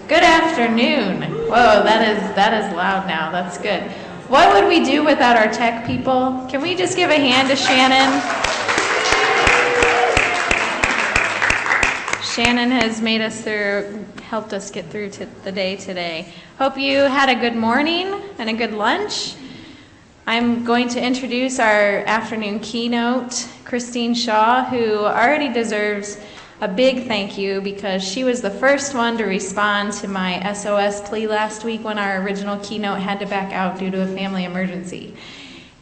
Good afternoon. Whoa, that is loud now. That's good. What would we do without our tech people? Can we just give a hand to Shannon? Shannon has made us through, helped us get through to the day today. Hope you had a good morning and a good lunch. I'm going to introduce our afternoon keynote, Christine Shaw, who already deserves a big thank you because she was the first one to respond to my SOS plea last week when our original keynote had to back out due to a family emergency.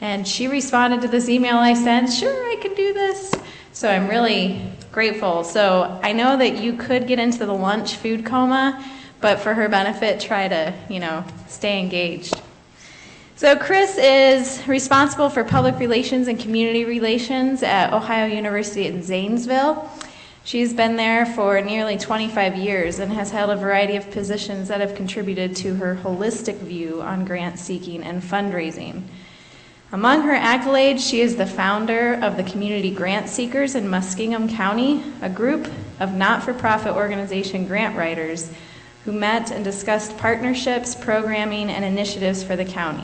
And she responded to this email I sent, sure, I can do this. So I'm really grateful. So I know that you could get into the lunch food coma, but for her benefit, try to, stay engaged. So Chris is responsible for public relations and community relations at Ohio University in Zanesville. She's been there for nearly 25 years and has held a variety of positions that have contributed to her holistic view on grant seeking and fundraising. Among her accolades, she is the founder of the Community Grant Seekers in Muskingum County, a group of not-for-profit organization grant writers who met and discussed partnerships, programming, and initiatives for the county.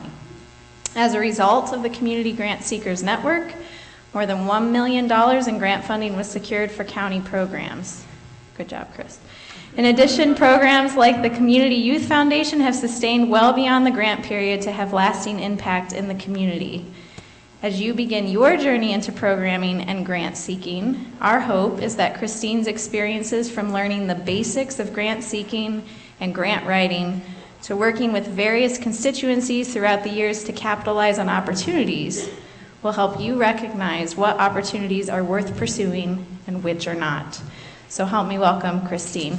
As a result of the Community Grant Seekers Network, more than $1 million in grant funding was secured for county programs. Good job, Chris. In addition, programs like the Community Youth Foundation have sustained well beyond the grant period to have lasting impact in the community. As you begin your journey into programming and grant seeking, our hope is that Christine's experiences from learning the basics of grant seeking and grant writing to working with various constituencies throughout the years to capitalize on opportunities will help you recognize what opportunities are worth pursuing and which are not. So help me welcome Christine.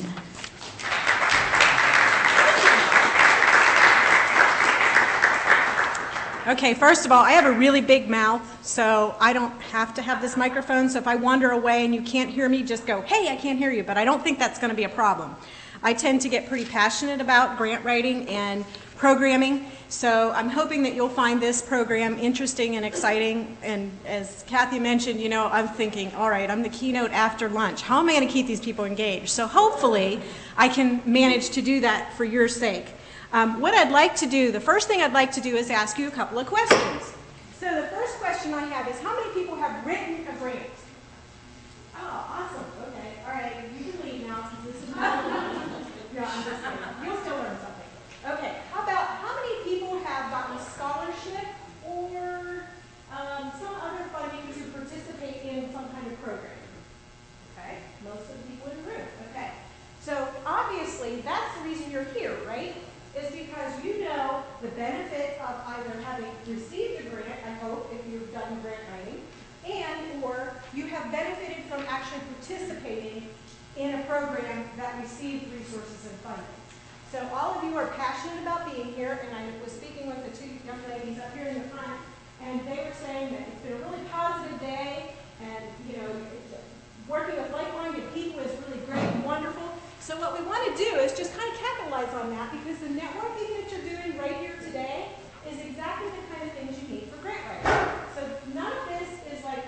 Okay, first of all, I have a really big mouth, so I don't have to have this microphone, so if I wander away and you can't hear me, just go, hey, I can't hear you, but I don't think that's going to be a problem. I tend to get pretty passionate about grant writing and programming, so I'm hoping that you'll find this program interesting and exciting, and as Kathy mentioned, I'm thinking, all right, I'm the keynote after lunch. How am I going to keep these people engaged? So hopefully I can manage to do that for your sake. What I'd like to do, the first thing I'd like to do is ask you a couple of questions. So the first question I have is, how many people have written a grant? Oh, awesome. Okay. All right. You can leave now because this is not no, I'm just kidding. You'll still learn something. Okay. How many people have gotten a scholarship or some other funding to participate in some kind of program? Okay. Most of the people in the room. Okay. So obviously that's the reason you're here, right? Is because you know the benefit of either having received a grant, I hope, if you've done grant writing, and or you have benefited from actually participating in a program that received resources and funding. So all of you are passionate about being here, and I was speaking with the two young ladies up here in the front, and they were saying that it's been a really positive day, and working with like-minded people is really great and wonderful. So what we want to do is just kind of capitalize on that, because the networking that you're doing right here today is exactly the kind of things you need for grant writing. So none of this is like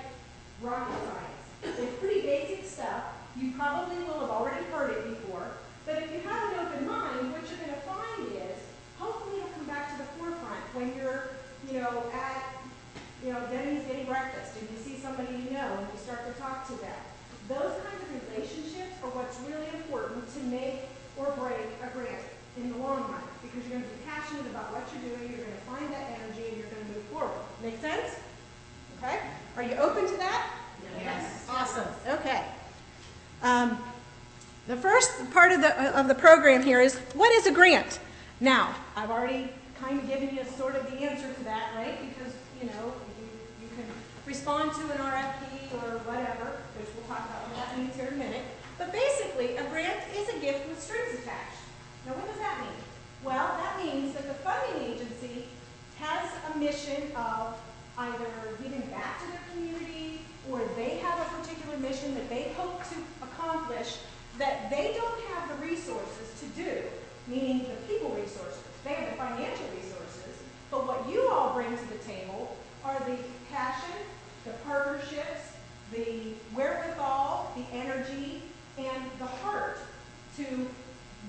rocket science. It's pretty basic stuff. You probably will have already heard it before. But if you have an open mind, what you're going to find is, hopefully it'll come back to the forefront when you're, at, Denny's getting breakfast and you see somebody and you start to talk to them. Those kinds of relationships are what's really important to make or break a grant in the long run, because you're going to be passionate about what you're doing, you're going to find that energy, and you're going to move forward. Make sense? Okay? Are you open to that? Yes. Awesome. Okay. The first part of the program here is, what is a grant? Now, I've already kind of given you sort of the answer to that, right? Because, you can respond to an RFP or whatever, which we'll talk about what that means here in a minute. But basically, a grant is a gift with strings attached. Now, what does that mean? Well, that means that the funding agency has a mission of either giving back to their community, or they have a particular mission that they hope to accomplish that they don't have the resources to do, meaning the people resources. They have the financial resources, but what you all bring to the table are the passion, the partnerships, the wherewithal, the energy, and the heart to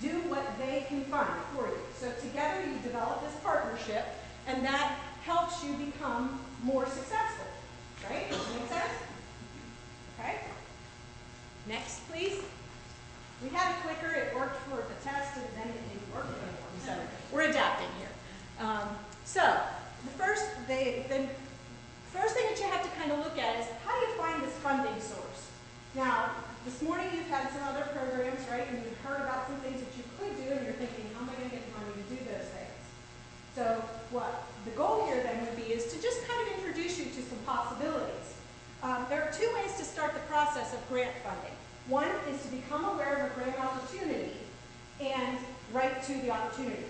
do what they can fund for you. So together you develop this partnership, and that helps you become more successful, right? Does that make sense? Okay. Next, please. We had a clicker, it worked for the test, and then it didn't work anymore. So we're adapting here. So the first thing that you have to kind of look at is, how do you find this funding source? Now, this morning you've had some other programs, right? And you've heard about some things that you could do, and you're thinking, how am I going to get the money to do those things? So what the goal here then would be is to just kind of introduce you to some possibilities. There are two ways to start the process of grant funding. One is to become aware of a grant opportunity and write to the opportunity.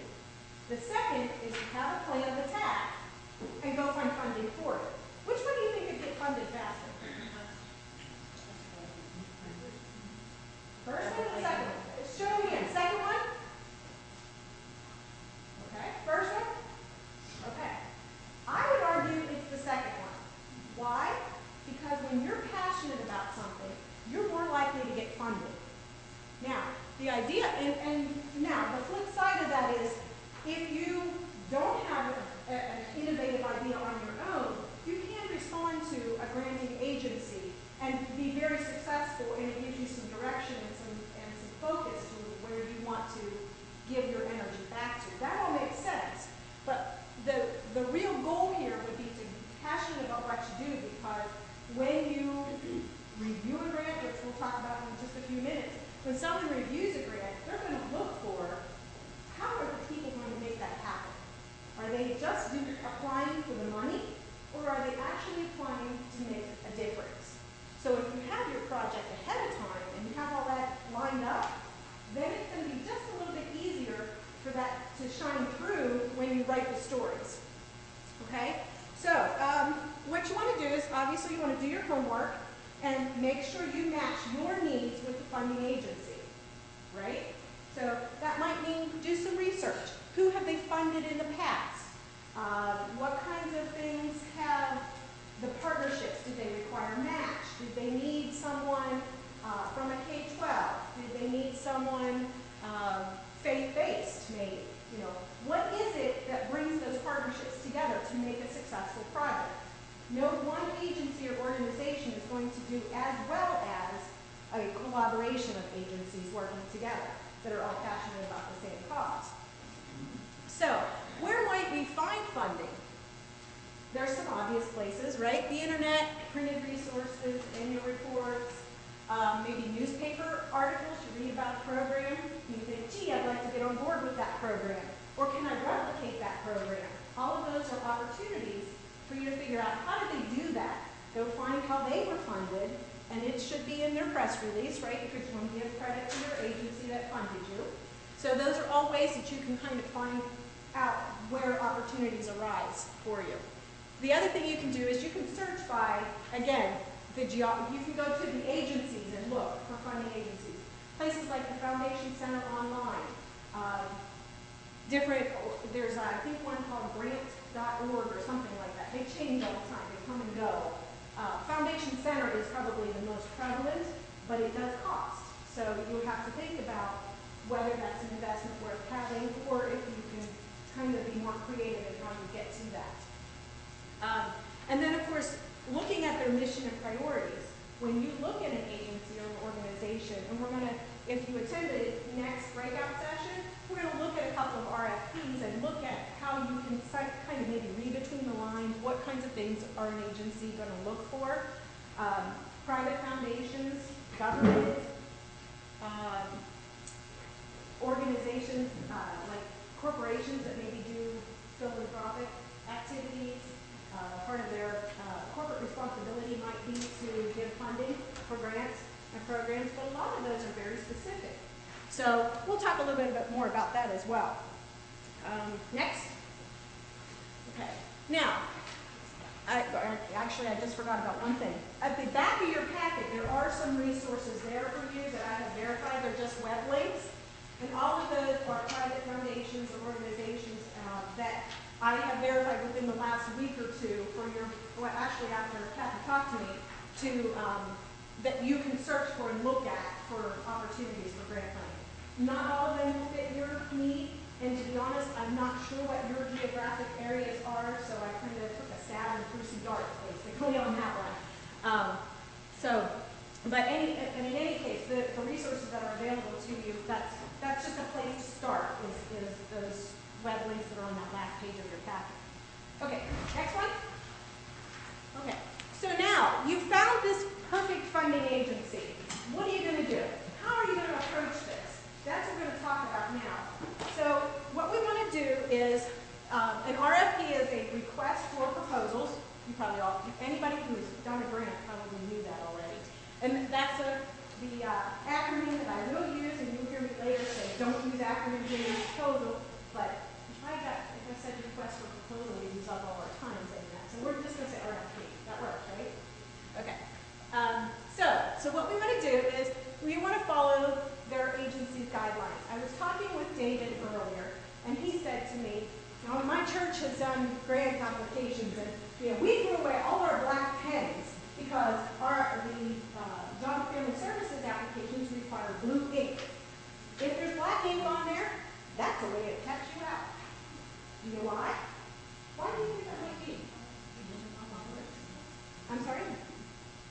The second is to have a plan of attack and go find funding for it. Which one do you think would get funded faster? First one or the second one? Show me again. Second one? Okay. First one? Okay. I would argue it's the second one. Why? Because when you're passionate about something, you're more likely to get funded. Now, the idea, and now the flip side of that is, if you don't have an innovative idea on your own, you can respond to a granting agency and be very successful, and it gives you some direction and some focus to where you want to give your energy back to. That all makes sense, but the real goal here would be to be passionate about what you do, because when you review a grant, which we'll talk about in just a few minutes, when someone reviews a grant, they're going to look for, how are the people going to make that happen? Are they just applying for the money, or are they actually applying to make a difference? So if you have your project ahead of time and you have all that lined up, then it's going to be just a little bit easier for that to shine through when you write the stories. Okay? So what you want to do is, obviously you want to do your homework and make sure you match your needs with the funding agency, right? So that might mean do some research. Who have they funded in the past? What kinds of things have the partnerships? Did they require match? Did they need someone from a K-12? Did they need someone faith-based, maybe? You know, what is it that brings those partnerships together to make a successful project? No one agency or organization is going to do as well as a collaboration of agencies working together that are all passionate about the same cause. So, where might we find funding? There's some obvious places, right? The internet, printed resources, annual reports, maybe newspaper articles. You read about a program, you think, gee, I'd like to get on board with that program. Or can I replicate that program? All of those are opportunities for you to figure out, how did they do that? Go find how they were funded, and it should be in their press release, right? Because you want to give credit to your agency that funded you. So those are all ways that you can kind of find out where opportunities arise for you. The other thing you can do is you can search by, again, you can go to the agencies and look for funding agencies. Places like the Foundation Center online. There's I think one called grant.org or something like that. They change all the time, they come and go. Foundation Center is probably the most prevalent, but it does cost. So you have to think about whether that's an investment worth having, or if you can kind of be more creative in how you get to that. And then, of course, looking at their mission and priorities. When you look at an agency or an organization, and we're going to, if you attend the next breakout session, we're going to look at a couple of RFPs and look at how you can kind of maybe read between the lines, what kinds of things are an agency going to look for. Private foundations, government, organizations like corporations that maybe do philanthropic activities. Part of their corporate responsibility might be to give funding for grants and programs, but a lot of those are very specific. So we'll talk a little bit more about that as well. Next. Okay. Now, I just forgot about one thing. At the back of your packet, there are some resources there for you that I have verified. They're just web links. And all of those are private foundations or organizations that I have verified within the last week or two after Kathy talked to me, that you can search for and look at for opportunities for grant funding. Not all of them fit your need, and to be honest, I'm not sure what your geographic areas are, so I kind of took a stab and threw some darts, basically, on that one. But in any case, the resources that are available to you, that's just a place to start, is those web links that are on that last page of your packet. Okay, next one. Okay, so now you found this perfect funding agency. What are you going to do? How are you going to approach this? That's what we're going to talk about now. So what we want to do is, an RFP is a request for proposals. You probably all, anybody who's done a grant probably knew that already. And that's the acronym that I will use, and you'll hear me later say, don't use acronyms in your proposal, but if I said request for proposal, we use up all our time saying that. So we're just going to say RFP. That works, right? Okay. So what we want to do is we want to follow their agency's guidelines. I was talking with David earlier, and he said to me, my church has done grant applications, and we threw away all our black pens because the Job and Family Services applications require blue ink. If there's black ink on there, that's a way it cuts you out. Do you know why? Why do you think that might be? I'm sorry?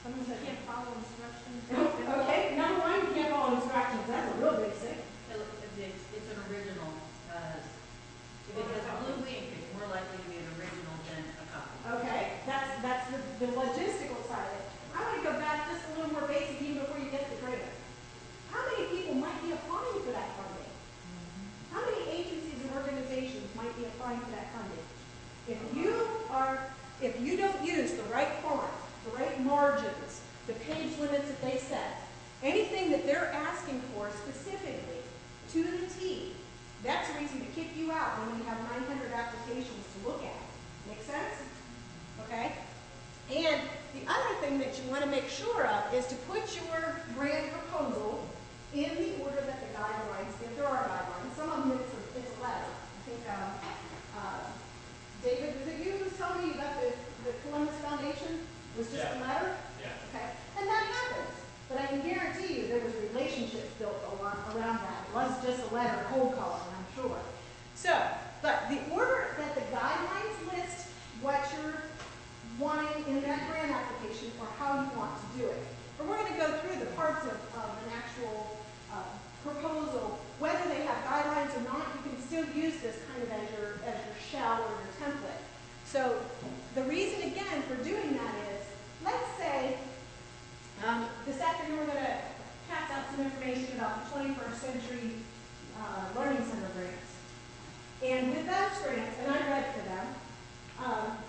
Someone said you can't follow instructions. Okay, number one, you can't follow instructions. That's a real basic. It's an original. If it has blue ink, it's more likely to be an original than a copy. Okay, that's the logistical side of it. I want to go back just a little more basic even before you get to the grant. How many people might be applying for that funding? How many agencies and organizations might be applying for that funding? If you don't use the right font, the right margins, the page limits that they set, anything that they're asking for specifically to the T, that's a reason to kick you out when we have 900 applications to look at. Make sense? Okay? And the other thing that you want to make sure of is to put your grant proposal in the order that the guidelines, if there are guidelines, some of them it's a letter. I think, David, was it you who was telling me you got the Columbus Foundation? Was just a letter? Yeah. Okay. And that happens. But I can guarantee you there was relationships built around that. It wasn't just a letter cold calling, I'm sure. So, but the order that the guidelines list what you're wanting in that grant application or how you want to do it. But we're going to go through the parts of an actual proposal. Whether they have guidelines or not, you can still use this kind of as your shell or your template. So the reason, again, for doing that is, let's say this afternoon we're going to pass out some information about the 21st century learning center grants. And with those grants, and I read for them,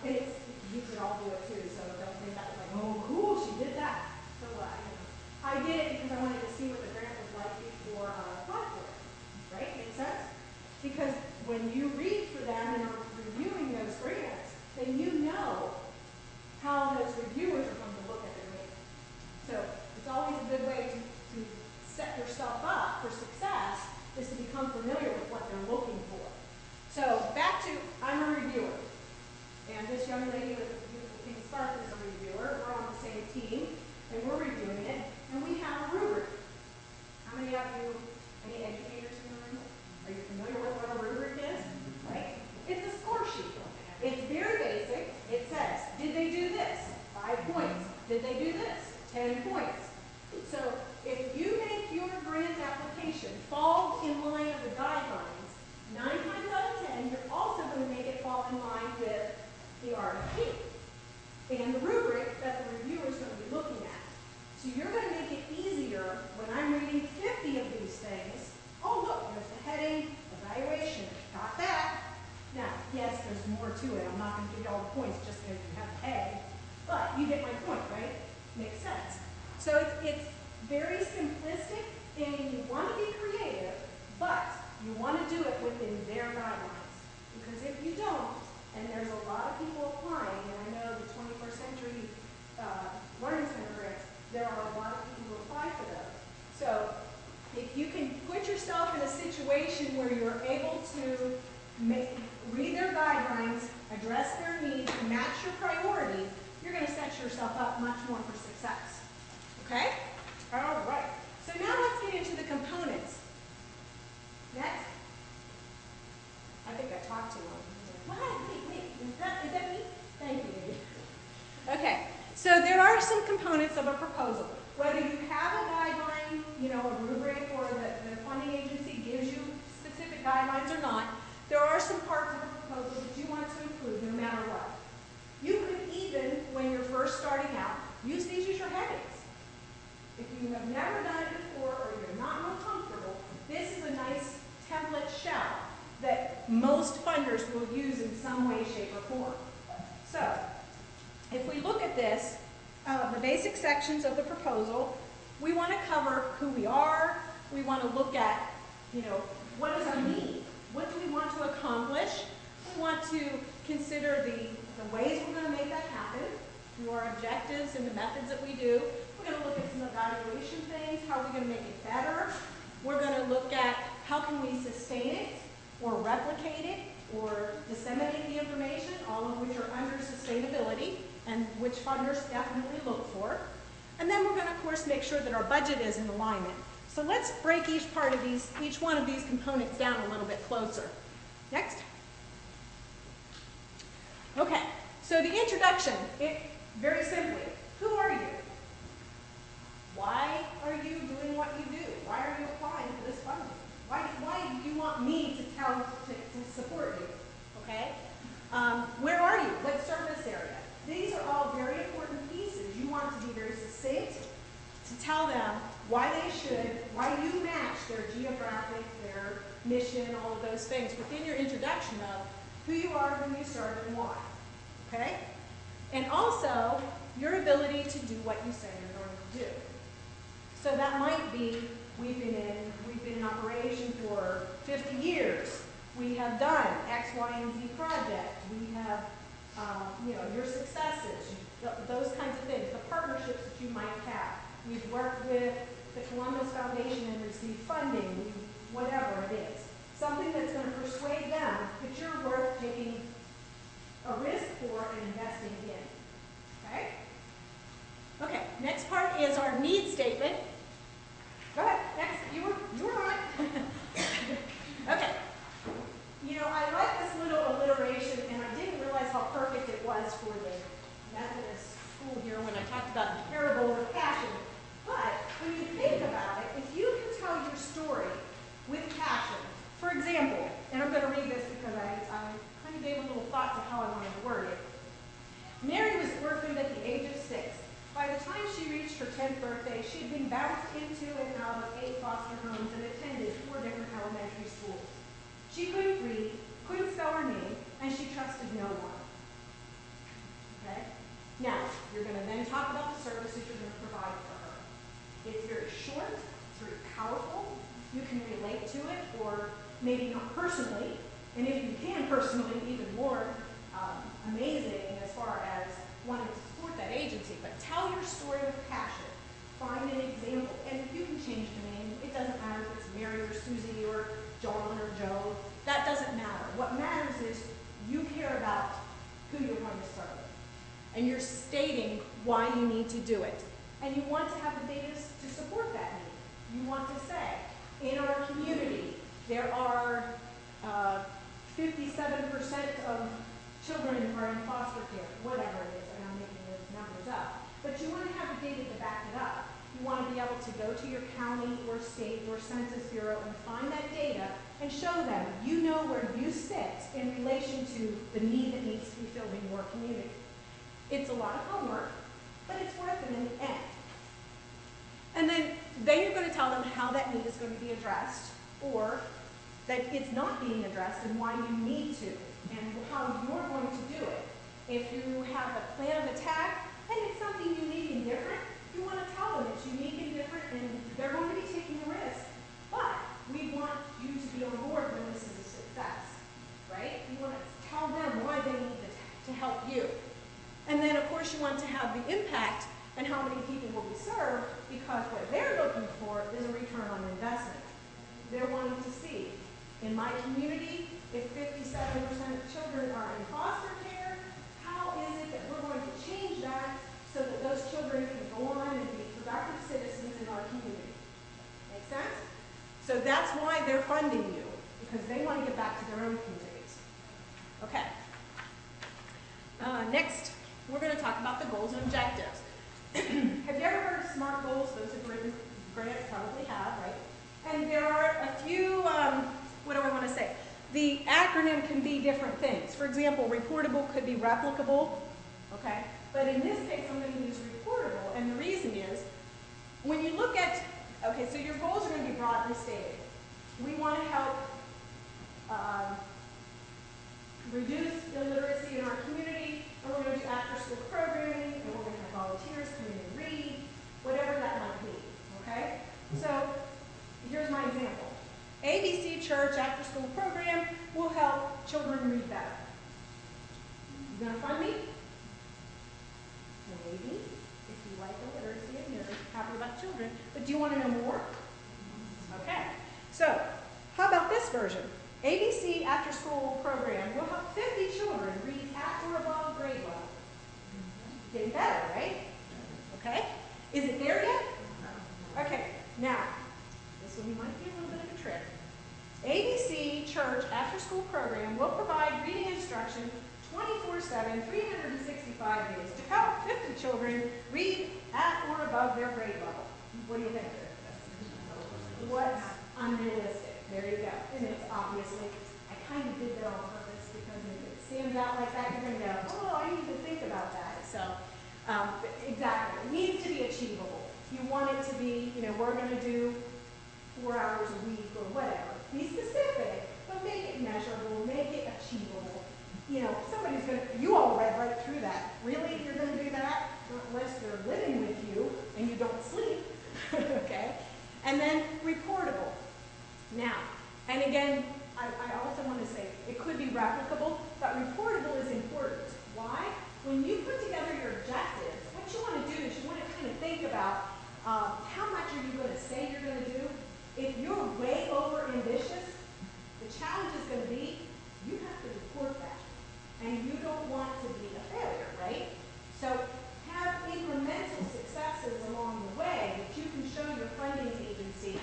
and you could all do it too, so don't think that was like, oh, cool, she did that. So I did it because I wanted to see what the grant was like before I applied for it. Right? Make sense? Because when you read for them and are reviewing those grants, then you know how those reviewers are going to look at the grant. So it's always a good way to set yourself up for success is to become familiar with what they're looking for. So back to, I'm a reviewer. And this young lady with the beautiful pink scarf is a reviewer. We're on the same team, and we're reviewing it. And we have a rubric. How many of you, any educators in the room? Are you familiar with what a rubric is? Right? It's a score sheet. It's very basic. It says, did they do this? 5 points. Did they do this? 10 points. So if you make your grant application fall in line of the guidelines, 9 times out of 10, you're also going to make it fall in line with the RFP and the rubric that the reviewer is going to be looking at. So you're going to make it easier when I'm reading 50 of these things. Oh, look, there's the heading, evaluation. Got that. Now, yes, there's more to it. I'm not going to give you all the points just because you have the head, but you get my point, right? Makes sense. So it's very simplistic, and you want to be creative, but you want to do it within their guidelines. Because if you don't, and there's a lot of people applying, and I know the 21st century learning center grants, there are a lot of people who apply for those. So if you can put yourself in a situation where you're able to read their guidelines, address their needs, match your priorities, you're going to set yourself up much more for success. Okay? All right. So now let's get into the components. some components of a proposal. Whether you have a guideline, a rubric, or the funding agency gives you specific guidelines or not, there are some parts of a proposal that you want to include no matter what. You could even, when you're first starting out, use these as your headings. If you have never done it before or you're not real comfortable, this is a nice template shell that most funders will use in some way, shape, or form. So, if we look at this, the basic sections of the proposal, we want to cover who we are. We want to look at, what is our need? What do we want to accomplish? We want to consider the ways we're going to make that happen through our objectives and the methods that we do. We're going to look at some evaluation things. How are we going to make it better? We're going to look at how can we sustain it or replicate it or disseminate the information, all of which are under sustainability and which funders definitely look for. And then we're going to, of course, make sure that our budget is in alignment. So let's break each one of these components down a little bit closer. Next. Okay, so the introduction, very simply, who are you? Why are you doing what you do? Why are you applying for this funding? Why do you want me to support you? Okay? Where are you? What service area? These are all very important pieces. You want to be very succinct to tell them why they should, why you match their geographic, their mission, all of those things within your introduction of who you are, who you serve, and why. Okay? And also, your ability to do what you say you're going to do. So that might be, we've been in operation for 50 years. We have done X, Y, and Z project. We have, your successes, those kinds of things, the partnerships that you might have. We've worked with the Columbus Foundation and received funding, whatever it is. Something that's going to persuade them that you're worth taking a risk for and investing in. Okay? Okay, next part is our need statement. Go ahead, next, you were on. Okay. I like this little alliteration, and I didn't realize how perfect it was for the Methodist school here when I talked about the parable of passion. But when you think about it, if you can tell your story with passion, for example, and I'm going to read this because I kind of gave a little thought to how I wanted to word it. Mary was orphaned at the age of 6. By the time she reached her 10th birthday, she had been bounced into and out of 8 foster homes and attended 4 different elementary schools. She couldn't read, couldn't spell her name, and she trusted no one. Okay? Now, you're going to then talk about the services you're going to provide for her. It's very short, it's very powerful, you can relate to it, or maybe not personally, and if you can personally, even more amazing as far as wanting to support that agency. But tell your story with passion. Find an example, and if you can change the name, it doesn't matter if it's Mary or Susie or John or Joe. That doesn't matter. What matters is you care about who you're going to serve. And you're stating why you need to do it. And you want to have the data to support that need. You want to say, in our community, there are 57% of children are in foster care, whatever it is, and I'm making those numbers up. But you want to have the data to back it up. You want to be able to go to your county or state or census bureau and find that data and show them you know where you sit in relation to the need that needs to be filled in your community. It's a lot of homework, but it's worth it in the end. And then you're going to tell them how that need is going to be addressed, or that it's not being addressed and why you need to, and how you're going to do it. If you have a plan of attack and it's something unique and different, you want to tell them it's unique and different and they're going to be taking a risk. But we want you to be on board when this is a success, right? You want to tell them why they need to help you. And then, of course, you want to have the impact and how many people will be served, because what they're looking for is a return on investment. They're wanting to see, in my community, if 57% of children are in foster care, how is it that we're going to change that so that those children can go on and be productive citizens in our community? Make sense? So that's why they're funding you, because they want to get back to their own communities. Okay. Next, we're going to talk about the goals and objectives. Have you ever heard of SMART goals? Those who've written grants probably have, right? And there are a few, what do I want to say? The acronym can be different things. For example, reportable could be replicable, okay? But in this case, I'm going to use reportable, and the reason is, when you look at, okay, so your goals are going to be broadly stated. We want to help reduce illiteracy in our community, and we're going to do after-school programming, and we're going to have volunteers come in and read, whatever that might be, okay? So here's my example. ABC Church after-school program will help children read better. You going to fund me? Maybe, if you like illiteracy and you're happy about children. But do you want to know more? Okay. So, how about this version? ABC After School Program will help 50 children read at or above grade level. Getting better, right? Okay. Is it there yet? Okay. Now, this one might be a little bit of a trick. ABC Church After School Program will provide reading instruction 24/7, 365 days to help 50 children read at or above their grade level. What do you think? What's unrealistic? There you go. And it's obviously, I kind of did that on purpose because if it stands out like that, you're going to go, oh, I need to think about that. So, exactly. It needs to be achievable. You want it to be, we're going to do 4 hours a week or whatever. Be specific, but make it measurable, make it achievable. Somebody's going to, you all read right through that. Really? You're going to do that? Not unless they're living with you and you don't sleep. Okay? And then reportable. Now, and again, I also want to say it could be replicable, but reportable is important. Why? When you put together your objectives, what you want to do is you want to kind of think about how much are you going to say you're going to do. If you're way over ambitious, the challenge is going to be you have to report that. And you don't want to be a failure, right? So have incremental successes along the way that you can show your funding agency,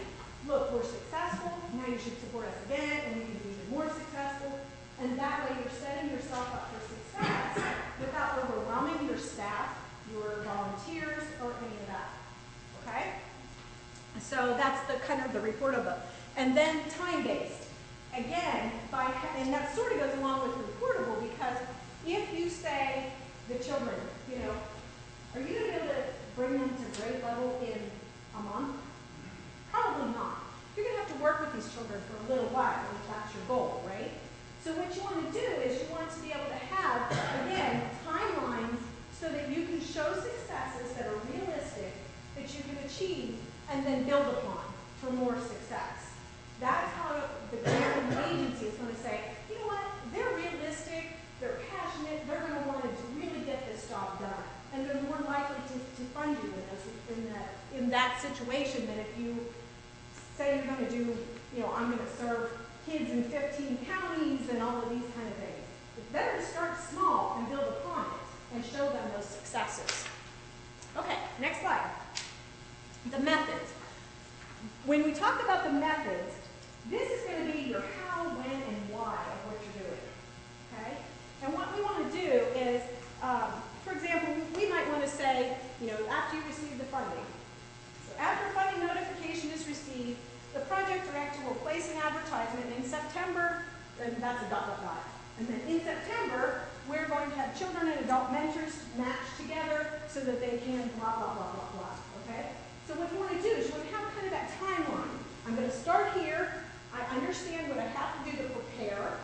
look, we're successful, now you should support us again, and we can be even more successful. And that way you're setting yourself up for success without overwhelming your staff, your volunteers, or any of that, okay? So that's the kind of the reportable. And then time-based. Again, and that sort of goes along with reportable because if you say the children, are you going to be able to bring them to grade level in a month? Probably not. You're going to have to work with these children for a little while if that's your goal, right? So what you want to do is you want to be able to have, again, timelines so that you can show successes that are realistic, that you can achieve, and then build upon for more success. That's how the grant agency is going to say, you know what, they're realistic, they're passionate, they're going to want to really get this job done. And they're more likely to fund you in that situation than if you say you're going to do, I'm going to serve kids in 15 counties and all of these kind of things. It's better to start small and build upon it and show them those successes. Okay, next slide. The methods. When we talk about the methods, this is going to be your how, when, and why of what you're doing, okay? And what we want to do is, for example, we might want to say, after you receive the funding. So after funding notification is received, the project director will place an advertisement in September, and that's a ... And then in September, we're going to have children and adult mentors matched together so that they can blah, blah, blah, blah, blah, okay? So what you want to do is you want to have kind of that timeline. I'm going to start here. I understand what I have to do to prepare,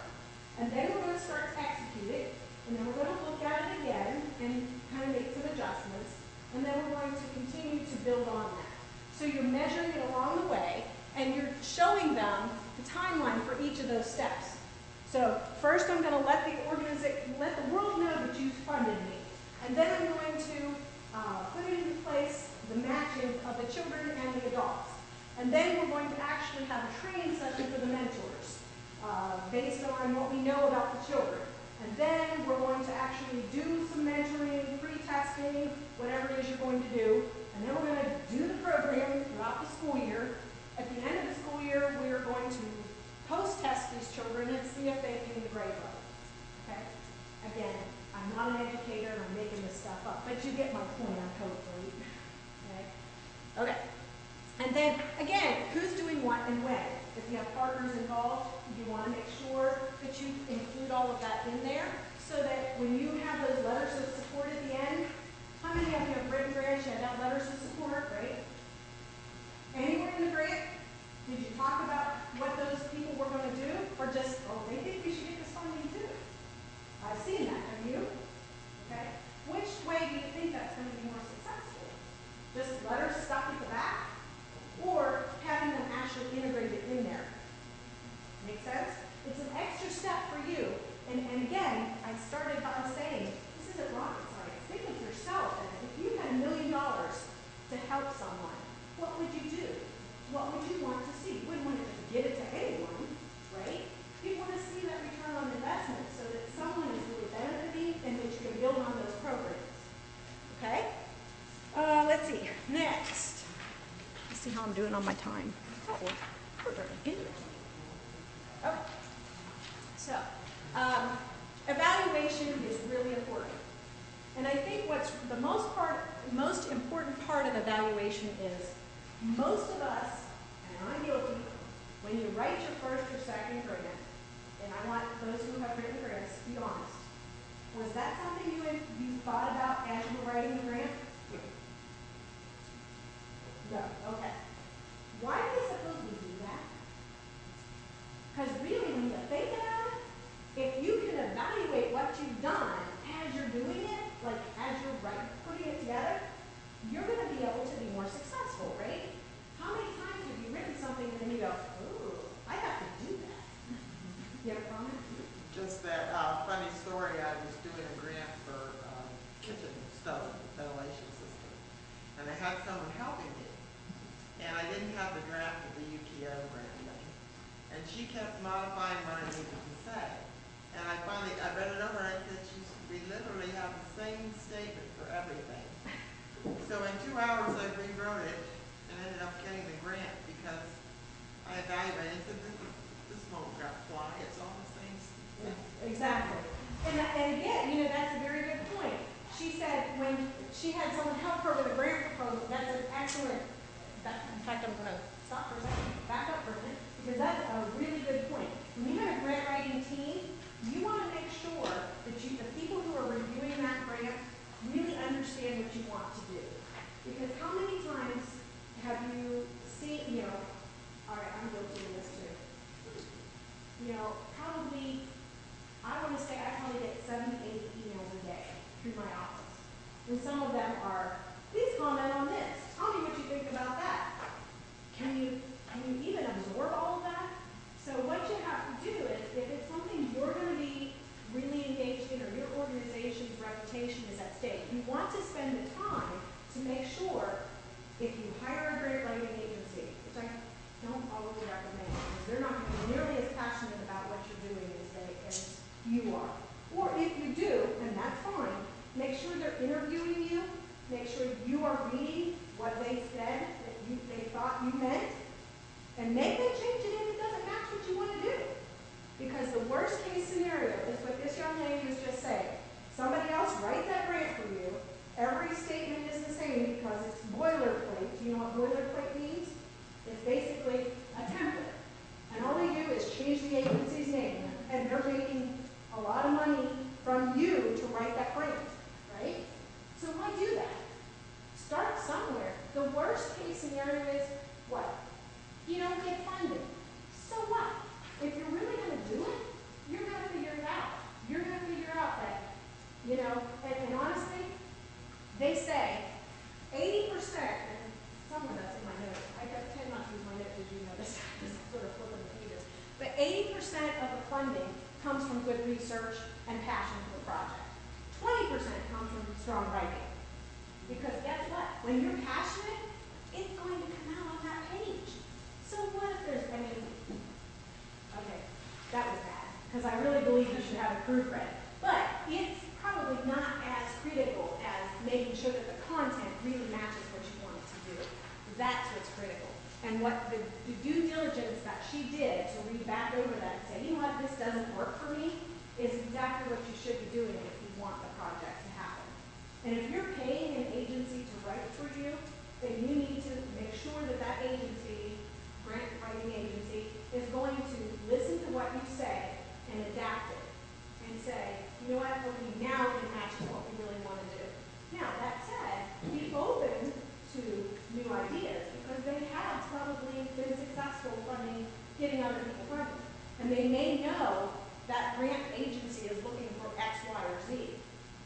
and then we're going to start to execute it, and then we're going to look at it again and kind of make some adjustments, and then we're going to continue to build on that. So you're measuring it along the way, and you're showing them the timeline for each of those steps. So first I'm going to let the world know that you've funded me, and then I'm going to put into place the matching of the children and the adults. And then we're going to actually have a training session for the mentors based on what we know about the children. And then we're going to actually do some mentoring, pre-testing, whatever it is you're going to do. And then we're going to do the program throughout the school year. At the end of the school year, we are going to post-test these children and see if they can grade level. Okay? Again, I'm not an educator and I'm making this stuff up, but you get my point, hopefully. and when. If you have partners involved, you want to make sure that you include all of that in there so that when you have those letters of support at the end, how many of you have written grants, you have letters of support, right? Anywhere in the grant, did you talk about what those people were going to do? Or just, oh, they think we should get this funding too? I've seen that, have you? Okay. Which way do you think that's going to be more successful? Just letters stuck at the back? Or having them actually integrated in there? Make sense? It's an extra step for you. And again, I started by saying, this isn't rocket science. Think of yourself as if you had $1 million to help someone, what would you do? What would you want to see? You wouldn't want to just give it to anyone, right? You want to see that return on investment so that someone is really benefiting and that you can build on those programs. Okay? Let's see. Next. Let's see how I'm doing on my time. We're very good. Okay. So, evaluation is really important. And I think what's the most important part of evaluation is most of us, and I'm guilty, when you write your first or second grant, and I want those who have written grants to be honest, was that something you thought about as you were writing the grant? No. Okay. Why do they suppose we do that? Because really, when you think about it, if you can evaluate what you've done as you're doing it, like as you're putting it together, you're going to be able to be more successful, right? How many times have you written something and then you go, oh, I have to do that? You have a comment? Just that funny story, I was doing a grant for kitchen stove ventilation system, and I had someone helping me, and I didn't have the draft of the UTO grant thing, and she kept modifying what I needed to say. And I read it over and I said, we literally have the same statement for everything. So in 2 hours I rewrote it and ended up getting the grant because I evaluated and said, this won't fly, it's all the same stuff. Exactly. And again, that's a very good point. She said when she had someone help her with a grant proposal, that's an excellent, in fact, I'm going to stop for a second, back up for a minute, because that's a really good point. When you have a grant writing team, you want to make sure that the people who are reviewing that grant really understand what you want to do. Because how many times have you seen, all right, I'm guilty of this too. Probably, I want to say I probably get 70, 80 emails a day through my office. And some of them are, please comment on this. Tell me what you think about that. Can you even absorb all of that? So what you have to do is, if it's something you're going to be really engaged in or your organization's reputation is at stake, you want to spend the time to make sure if you hire a grant writing agency, which I don't always recommend, because they're not going to be nearly as passionate about what you're doing as you are. Or if you do, and that's fine, make sure they're interviewing you, make sure you are reading what they said that they thought you meant, and make them change it if it doesn't match what you want to do. Because the worst case scenario is what this young lady was just saying. Somebody else writes that grant for you. Every statement is the same because it's boilerplate. Do you know what boilerplate means? It's basically a template. And all they do is change the agency's name. And they're making a lot of money from you to write that grant, right? So why do that? Start somewhere. The worst case scenario is what? You don't get funded. So what? If you're really going to do it, you're going to figure it out. You're going to figure out that, and honestly, they say 80%, and somewhere that's in my notes. I tend not to use my notes, as you notice, just sort of flipping the pages. But 80% of the funding comes from good research and passion for the project. 20% comes from strong writing. Because guess what? When you're passionate, it's going to come out on that page. So what if there's, okay, that was bad, because I really believe you should have a proofread. But it's probably not as critical as making sure that the content really matches what you want it to do. That's what's critical. And what the due diligence that she did to read back over that and say, you know what, this doesn't work for me, is exactly what you should be doing if you want the project to happen. And if you're paying an agency to write for you, then you need to make sure that that agency, grant writing agency, getting other people funded. And they may know that grant agency is looking for X, Y, or Z.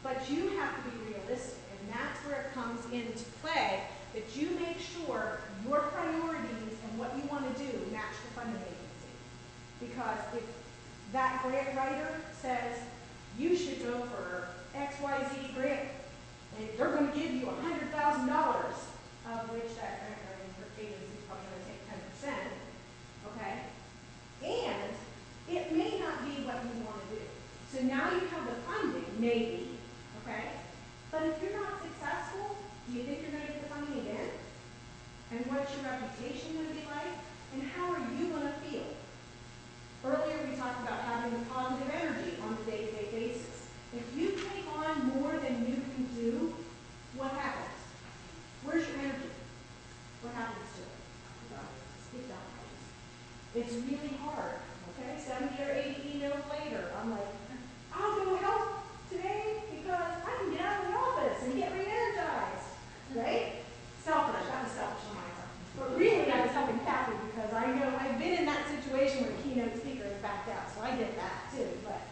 But you have to be realistic, and that's where it comes into play, that you make sure your priorities and what you want to do match the funding agency. Because if that grant writer says, you should go for XYZ grant, and they're going to give you $100,000, of which that grant writing agency is probably going to take 10%, okay? And it may not be what you want to do. So now you have the funding, maybe, okay? But if you're not successful, do you think you're going to get the funding again? And what's your reputation going to be like? And how are you going to feel? Earlier we talked about having the positive energy on a day-to-day basis. If you take on more than you can do, what happens? Where's your energy? What happens to it? It dies. It's really hard, okay? 70 or 80 emails later, I'm like, I'll go help today because I can get out of the office and get re-energized, right? Selfish, that was selfish on my part. But really, I was helping Kathy because I know I've been in that situation where the keynote speaker has backed out, so I get that too. But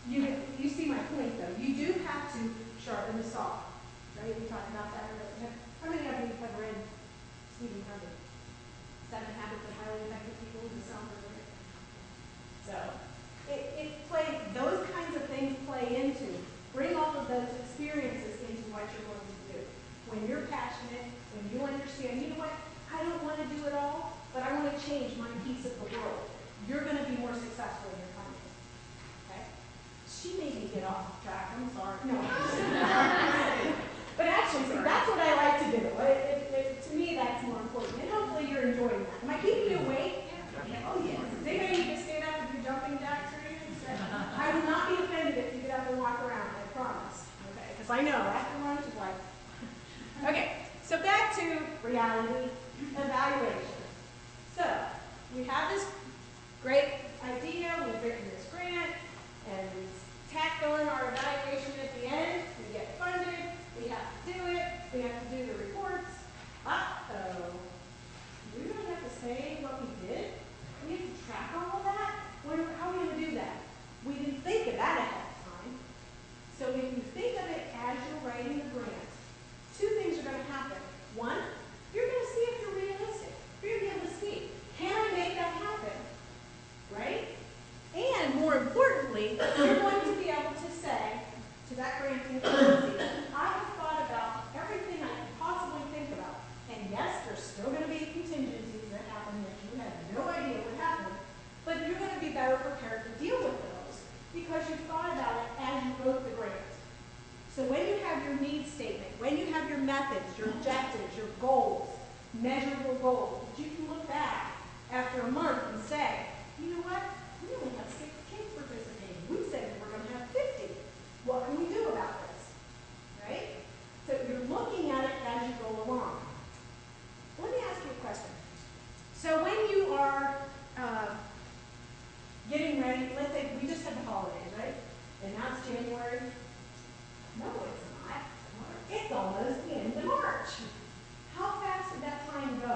you see my point, though. You do have to sharpen the saw, right? We talked about that earlier. How many of you have read Stephen Covey? 7 Habits of Highly Effective People? Does it sound familiar? So it plays, those kinds of things play into, bring all of those experiences into what you're going to do. When you're passionate, when you understand, you know what, I don't want to do it all, but I want to change my piece of the world. You're going to be more successful in your funding. Okay? She made me get off track. I'm sorry. No. But actually, see, that's what I like to do. To me, that's more important. And hopefully you're enjoying that. Am I keeping you awake? Yeah. Oh, yes. Does anybody need to stand up and do jumping jacks or anything? I will not be offended if you get up and walk around, I promise. Okay? Because I know, after lunch is like... Okay, so back to reality evaluation. So, we have this great idea, we've written this grant, and we've tacked on our evaluation at the end. We get funded, we have to do it, we have to do the reports. Uh-oh. Do we really have to say what we did? We have to track all of that? How are we going to do that? We didn't think of that ahead of time. So if you think of it as you're writing the grant, 2 things are going to happen. One, you're going to see if you're realistic. You're going to be able to see, can I make that happen? Right? And more importantly, you're going to be able to say to that granting agency, I have thought about everything I can possibly think about. And yes, there's still going to be contingencies that happen that you have no idea what happened, but you're going to be better prepared to deal with those because you thought about it as you wrote the grant. So when you have your needs statement, when you have your methods, your objectives, your goals, measurable goals, you can look back after a month and say, you know what, we only have 6 kids participating. We said we were going to have 50. What can we do about this? Right? So you're looking at it as you go along. Let me ask you a question. So when you are getting ready, let's say we just had the holidays, right? And now it's January. No, it's not. It's almost the end of March. How fast did that time go?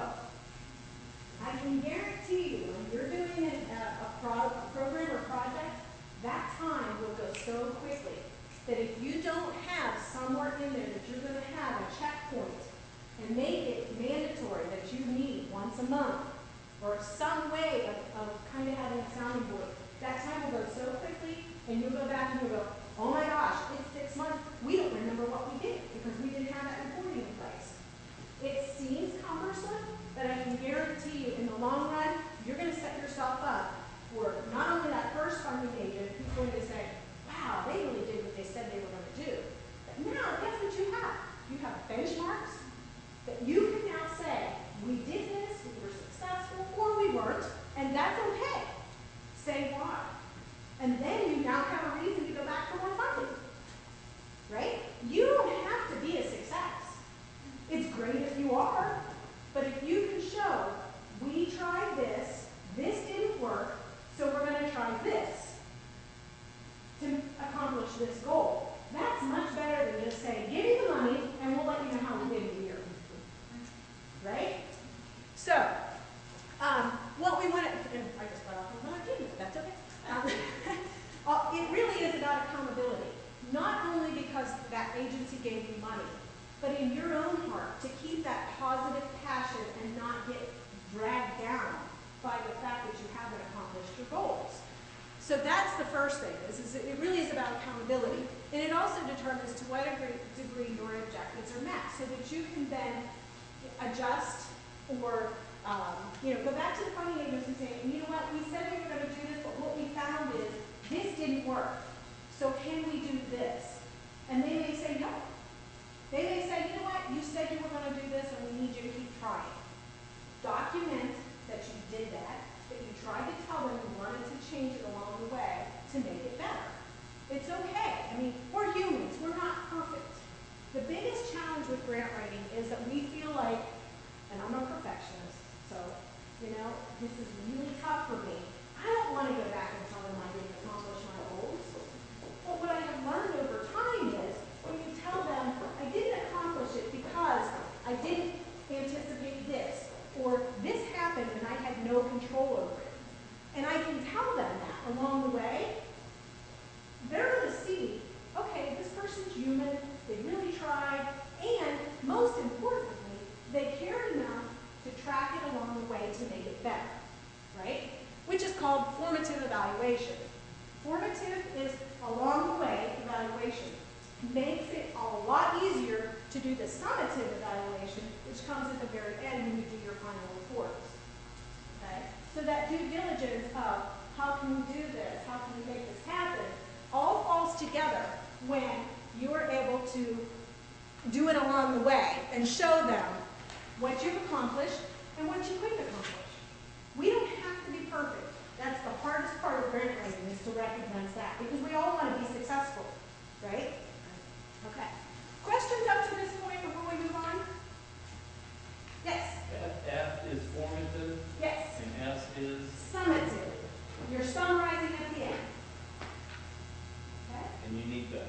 I can guarantee you, when you're doing a program or project, that time will go so quickly that if you don't have somewhere in there that you're going to have a checkpoint and make it mandatory that you meet once a month or some way of kind of having a sounding board, that time will go so quickly and you'll go back and you'll go, oh my gosh, it's 6 months. We don't remember what we did because we didn't have that reporting in place. It seems cumbersome, but I can guarantee you in the long run, you're going to set yourself up for not only that first funding agent who's going to say, wow, they really did what they said they were going to do. But now, guess what you have? You have benchmarks that you can now say, we did this, we were successful, or we weren't, and in your own heart to keep that positive passion and not get dragged down by the fact that you haven't accomplished your goals. So that's the first thing. It really is about accountability. And it also determines to what degree your objectives are met so that you can then adjust or go back to the funding agency and say, you know what, we said we were going to do this, but what we found is this didn't work. So can we do this? And they may say no. They may say, you know what, you said you were going to do this and we need you to keep trying. Document that you did that you tried to tell them you wanted to change it along the way to make it better. It's okay. I mean, we're humans. We're not perfect. The biggest challenge with grant writing is that we feel like, and I'm a perfectionist, so, this is really tough for me. I don't want to go back and tell them I didn't accomplish my goals. But what I have learned over time is when you tell them, I didn't accomplish it because I didn't anticipate this, or this happened and I had no control over it. And I can tell them that along the way, they're going to see, okay, this person's human, they really tried, and most importantly, they cared enough to track it along the way to make it better, right? Which is called formative evaluation. Formative is along the way evaluation. Makes it a lot easier to do the summative evaluation, which comes at the very end when you do your final reports. Okay? So that due diligence of how can we do this, how can we make this happen, all falls together when you are able to do it along the way and show them what you've accomplished and what you couldn't accomplish. We don't have to be perfect. That's the hardest part of grant writing, is to recognize that, because we all want to be successful, right? Okay. Questions up to this point before we move on? Yes? F is formative. Yes. And S is? Summative. You're summarizing at the end. Okay? And you need both.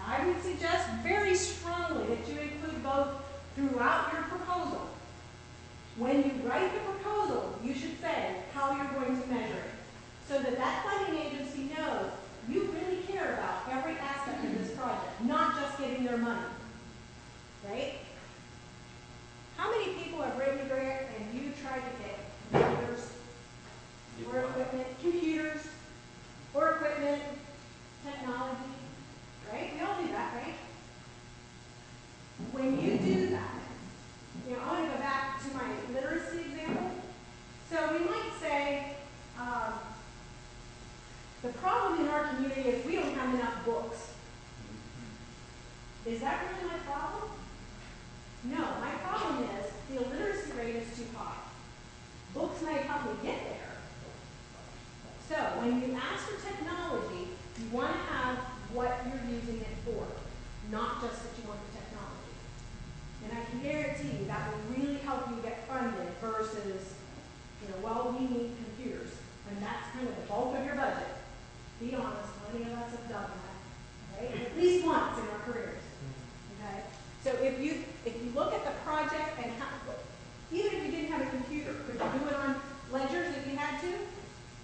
I would suggest very strongly that you include both throughout your proposal. When you write the proposal, you should say how you're going to measure it, so that that funding agency knows you really care about every aspect of this project, not just getting their money, right? How many people have written a grant and you tried to get computers or equipment, technology, right? We all do that, right? When you do that, I want to go back to my literacy example. So we might say, the problem in our community is we don't have enough books. Is that really my problem? No, my problem is the illiteracy rate is too high. Books might help me get there. So when you ask for technology, you want to have what you're using it for, not just that you want the technology. And I can guarantee you that will really help you get funded versus, well, we need computers. And that's kind of the bulk of your budget. Be honest, many of us have done that, right? At least once in our careers. Okay? So if you look at the project and even if you didn't have a computer, could you do it on ledgers if you had to?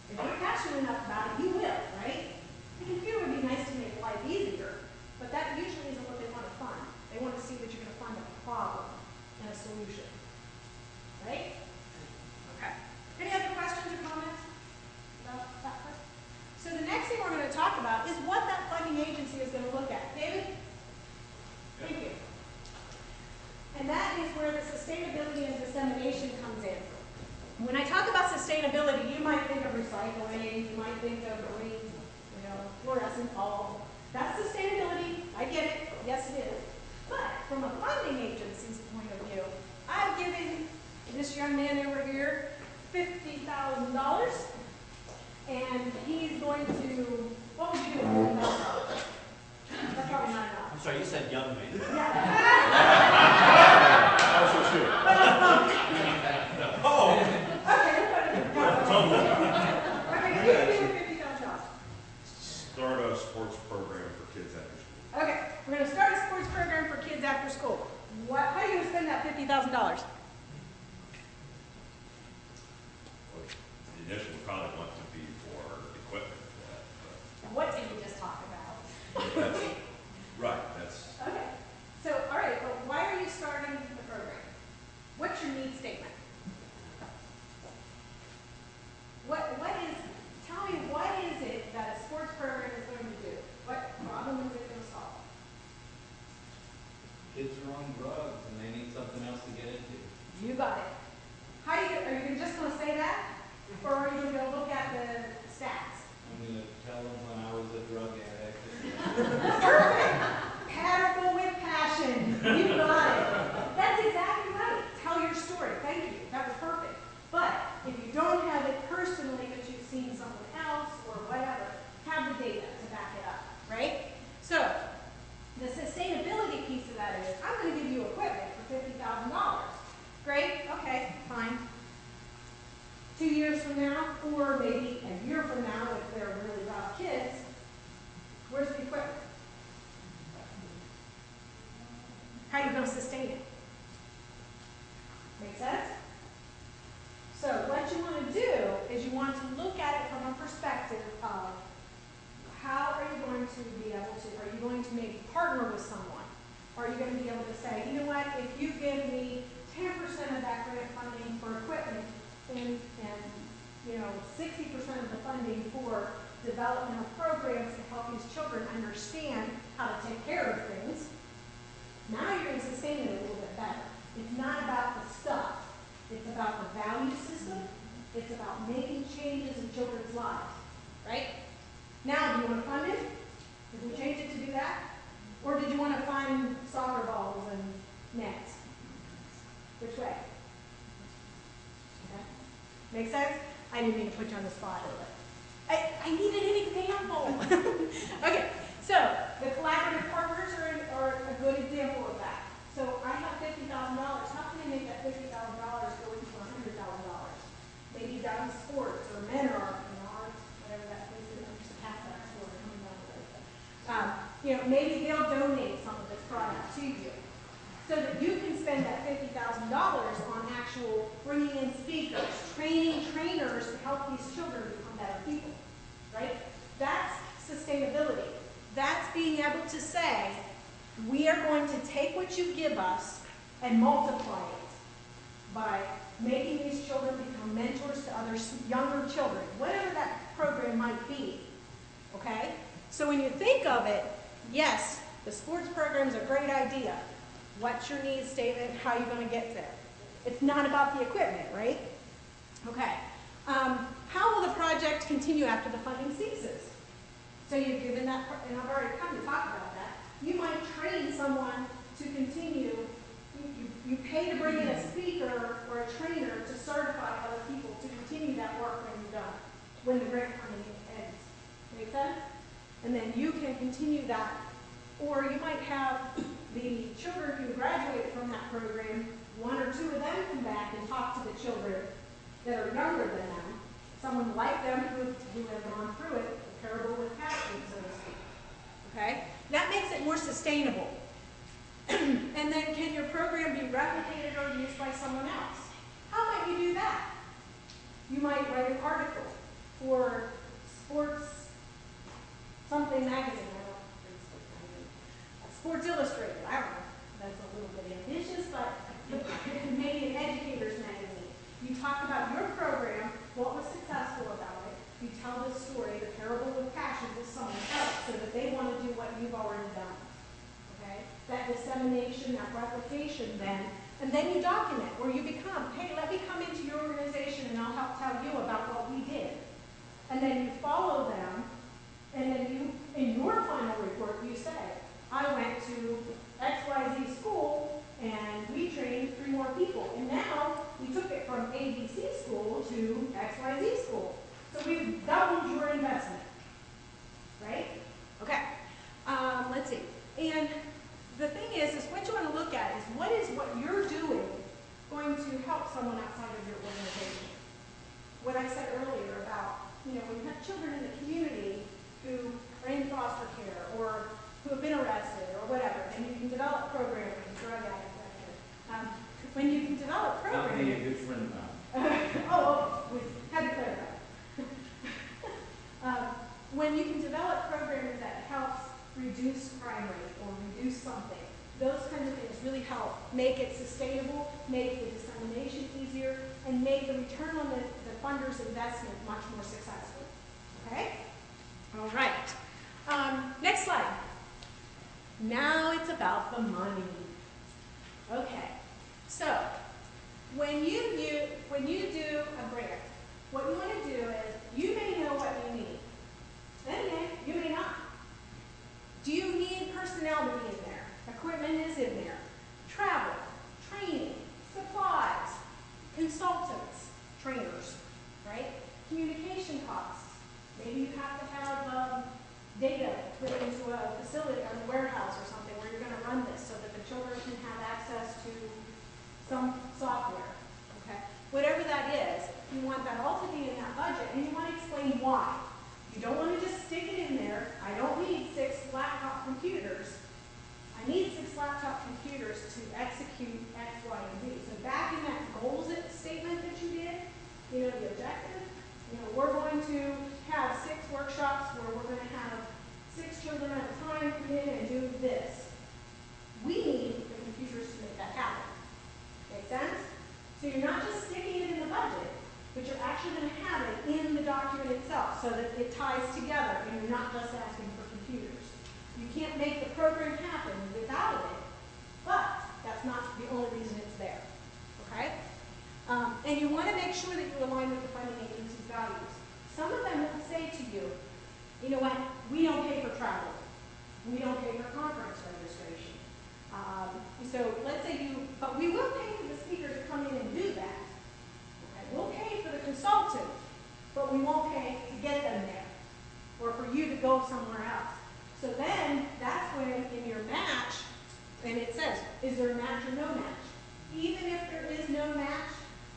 If you're passionate enough about it, you will, right? The computer would be nice to make life easier, but that usually isn't what they want to fund. They want to see that you're going to fund a problem and a solution. Right? Okay. Any other questions or comments about that part? So the next thing we're going to talk about is what that funding agency is going to look at. David? Thank you. And that is where the sustainability and dissemination comes in. When I talk about sustainability, you might think of recycling, you might think of green, fluorescent bulb. That's sustainability. I get it. Yes, it is. But from a funding agency's point of view, I've given this young man over here $50,000, and he's going to, what would you do with $50,000? That's probably not enough. I'm sorry, you said young man. Oh! Okay, what do you do with $50,000? Start a sports program for kids after school. Okay, we're going to start a sports program for kids after school. How are you going to spend that $50,000? Well, the initial probably want to be for equipment for that. What did we just talk about? Right, that's. Okay, so, all right, but why are you partner with someone? Are you going to be able to say, you know what, if you give me 10% of that grant funding for equipment and 60% of the funding for developmental programs to help these children understand how to take care of things, now you're going to sustain it a little bit better. It's not about the stuff. It's about the value system. It's about making changes in children's lives, right? Now, do you want to fund it? Did we change it to do that? Or did you want to fund soccer balls and nets? Which way? Okay. Make sense? I didn't mean to put you on the spot, but I needed an example. Okay, so the collaborative partners are a good example of that. So I have $50,000. How can I make that $50,000 go into $100,000? Maybe down sports or men or art, whatever that is. I'm just a half-back sport. Maybe they'll donate some of this product to you, so that you can spend that $50,000 on actual bringing in speakers, training trainers to help these children become better people, right? That's sustainability. That's being able to say, we are going to take what you give us and multiply it by making these children become mentors to other younger children, whatever that program might be, okay? So when you think of it, yes, the sports program is a great idea. What's your needs statement? How are you going to get there? It's not about the equipment, right? Okay. How will the project continue after the funding ceases? So you've given that, and I've already kind of talked about that. You might train someone to continue. You pay to bring in a speaker or a trainer to certify other people to continue that work when you're done, when the grant funding ends. Make sense? And then you can continue that. Or you might have the children who graduate from that program, one or two of them come back and talk to the children that are younger than them, someone like them who have gone through it, the parable with passion, so to speak. Okay? That makes it more sustainable. And then can your program be replicated or used by someone else? How might you do that? You might write an article for Sports something magazine. Sports Illustrated, I don't know, that's a little bit ambitious, but maybe an educator's magazine. You talk about your program, what was successful about it. You tell the story, the parable with passion to someone else so that they want to do what you've already done. Okay? That dissemination, that replication then, and then you document where you become, hey, let me come into your organization and I'll help tell you about what we did. And then you follow them, and then you, in your final report, you say, I went to XYZ school and we trained 3 more people. And now we took it from ABC school to XYZ school. So we've doubled your investment. Right? Okay. Let's see. And the thing is what you want to look at is what you're doing going to help someone outside of your organization. What I said earlier about, when you have children in the community who are in foster care or who have been arrested or whatever, and you can develop programs, drug addicts, when you can develop programs. Not being a good friend now. We had to clear that. When you can develop programs that help reduce crime rate or reduce something, those kinds of things really help make it sustainable, make the dissemination easier, and make the return on the funder's investment much more successful. Okay? All right. Next slide. Now it's about the money. Okay. So when you do a grant, what you want to do is you may know what you need. Then again, you may not. Do you need personnel to be in there? Equipment is in there. Travel, training, supplies, consultants, trainers, right? Communication costs. Maybe you have to have data put into a facility or a warehouse or something where you're going to run this so that the children can have access to some software. Okay? Whatever that is, you want that all to be in that budget, and you want to explain why. You don't want to just stick it in there. I don't need 6 laptop computers. I need 6 laptop computers to execute X, Y, and Z. So back in that goals statement that you did, the objective, we're going to have 6 workshops where we're going to have 6 children at a time come in and do this. Make sense? So you're not just sticking it in the budget, but you're actually going to have it in the document itself so that it ties together and you're not just asking for computers. You can't make the program happen without it, but that's not the only reason it's there. Okay? And you want to make sure that you align with the funding agency's values. Some of them will say to you, you know what, we don't pay for travel. We don't pay for conference registration. So let's say but we will pay for the speaker to come in and do that. Okay? We'll pay for the consultant, but we won't pay to get them there or for you to go somewhere else. So then that's when in your match, and it says, is there a match or no match? Even if there is no match,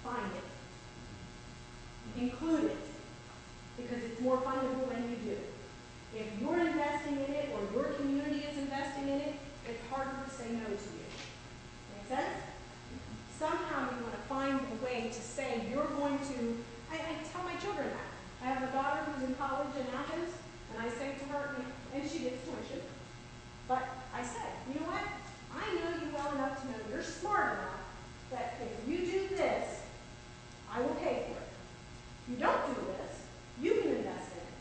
find it. Include it. Because it's more fundable when you do. If you're investing in it or your community is investing in it, it's harder to say no to you. Make sense? Somehow you want to find a way to say you're going to, I tell my children that. I have a daughter who's in college in Athens, and I say to her, and she gets tuition, but I say, you know what? I know you well enough to know you're smart enough that if you do this, I will pay for it. If you don't do this, you can invest in it,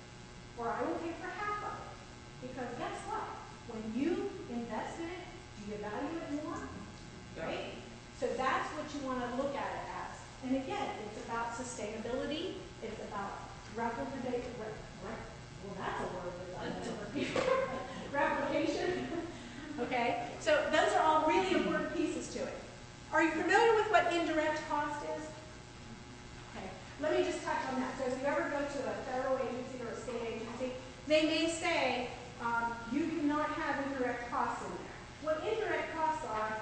or I will pay for half of it. Because guess what? When you invest in it, do you value it more? Right? So that's what you want to look at it as. And again, it's about sustainability. It's about replication. Well, that's a word that I never replication. Okay? So those are all really important pieces to it. Are you familiar with what indirect cost is? Okay. Let me just touch on that. So if you ever go to a federal agency or a state agency, they may say you cannot have indirect costs in there. What indirect costs are,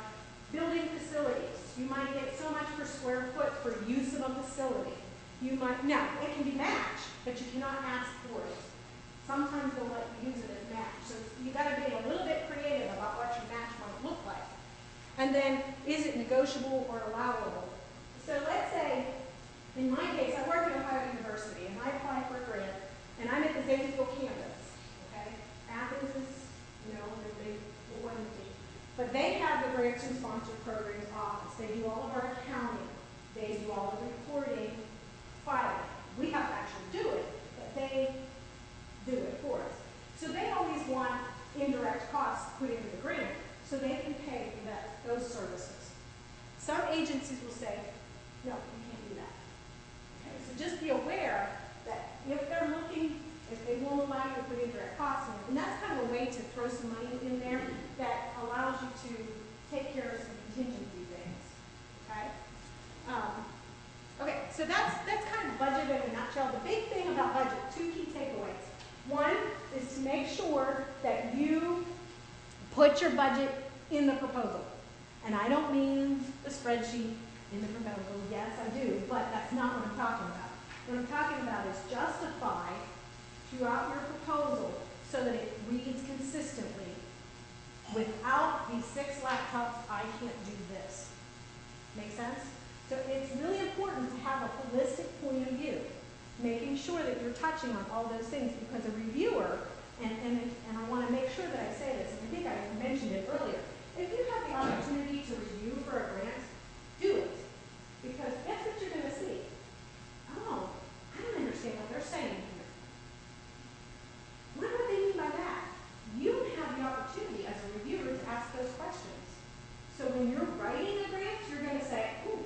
building facilities. You might get so much per square foot for use of a facility. You might, now, it can be matched, but you cannot ask for it. Sometimes they'll let you use it as match. So you got to be a little bit creative about what your match might look like. And then, is it negotiable or allowable? So let's say, in my case, I work at Ohio University, and I apply for a grant, and I'm at the Zanesville campus. Okay, Athens is, it wasn't deep. But they have the grants and sponsor programs office. They do all of our accounting. They do all the reporting, filing. We have to actually do it, but they do it for us. So they always want indirect costs put into the grant so they can pay for those services. Some agencies will say, no, you can't do that. Okay, so just be aware that if they're looking, if they won't allow you to put indirect costs in, and that's kind of a way to throw some money in there that allows you to take care of some contingency things. Okay? Okay, so that's kind of budget in a nutshell. The big thing about budget, two key takeaways. One is to make sure that you put your budget in the proposal. And I don't mean the spreadsheet in the proposal. Yes, I do, but that's not what I'm talking about. What I'm talking about is justify throughout your proposal so that it reads consistently. Without these 6 laptops, I can't do this. Make sense? So it's really important to have a holistic point of view, making sure that you're touching on all those things, because a reviewer, and I want to make sure that I say this, and I think I mentioned it earlier, if you have the opportunity to review for a grant, do it. Because guess what you're going to see? Oh, I don't understand what they're saying here. What do they mean by that? You have the opportunity as a reviewer to ask those questions. So when you're writing a grant, you're going to say, ooh,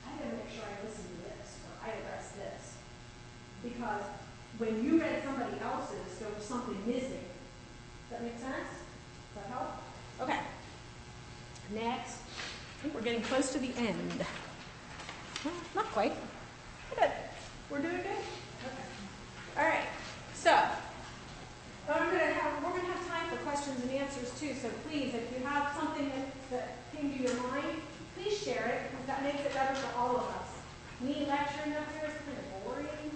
I got to make sure I listen to this, or I address this. Because when you read somebody else's, there was something missing. Does that make sense? Does that help? Okay. Next. I think we're getting close to the end. Well, not quite. But we're doing good? Okay. All right. So, we're going to have time for questions and answers too. So please, if you have something that came to your mind, please share it, because that makes it better for all of us. Me lecturing up here is kind of boring.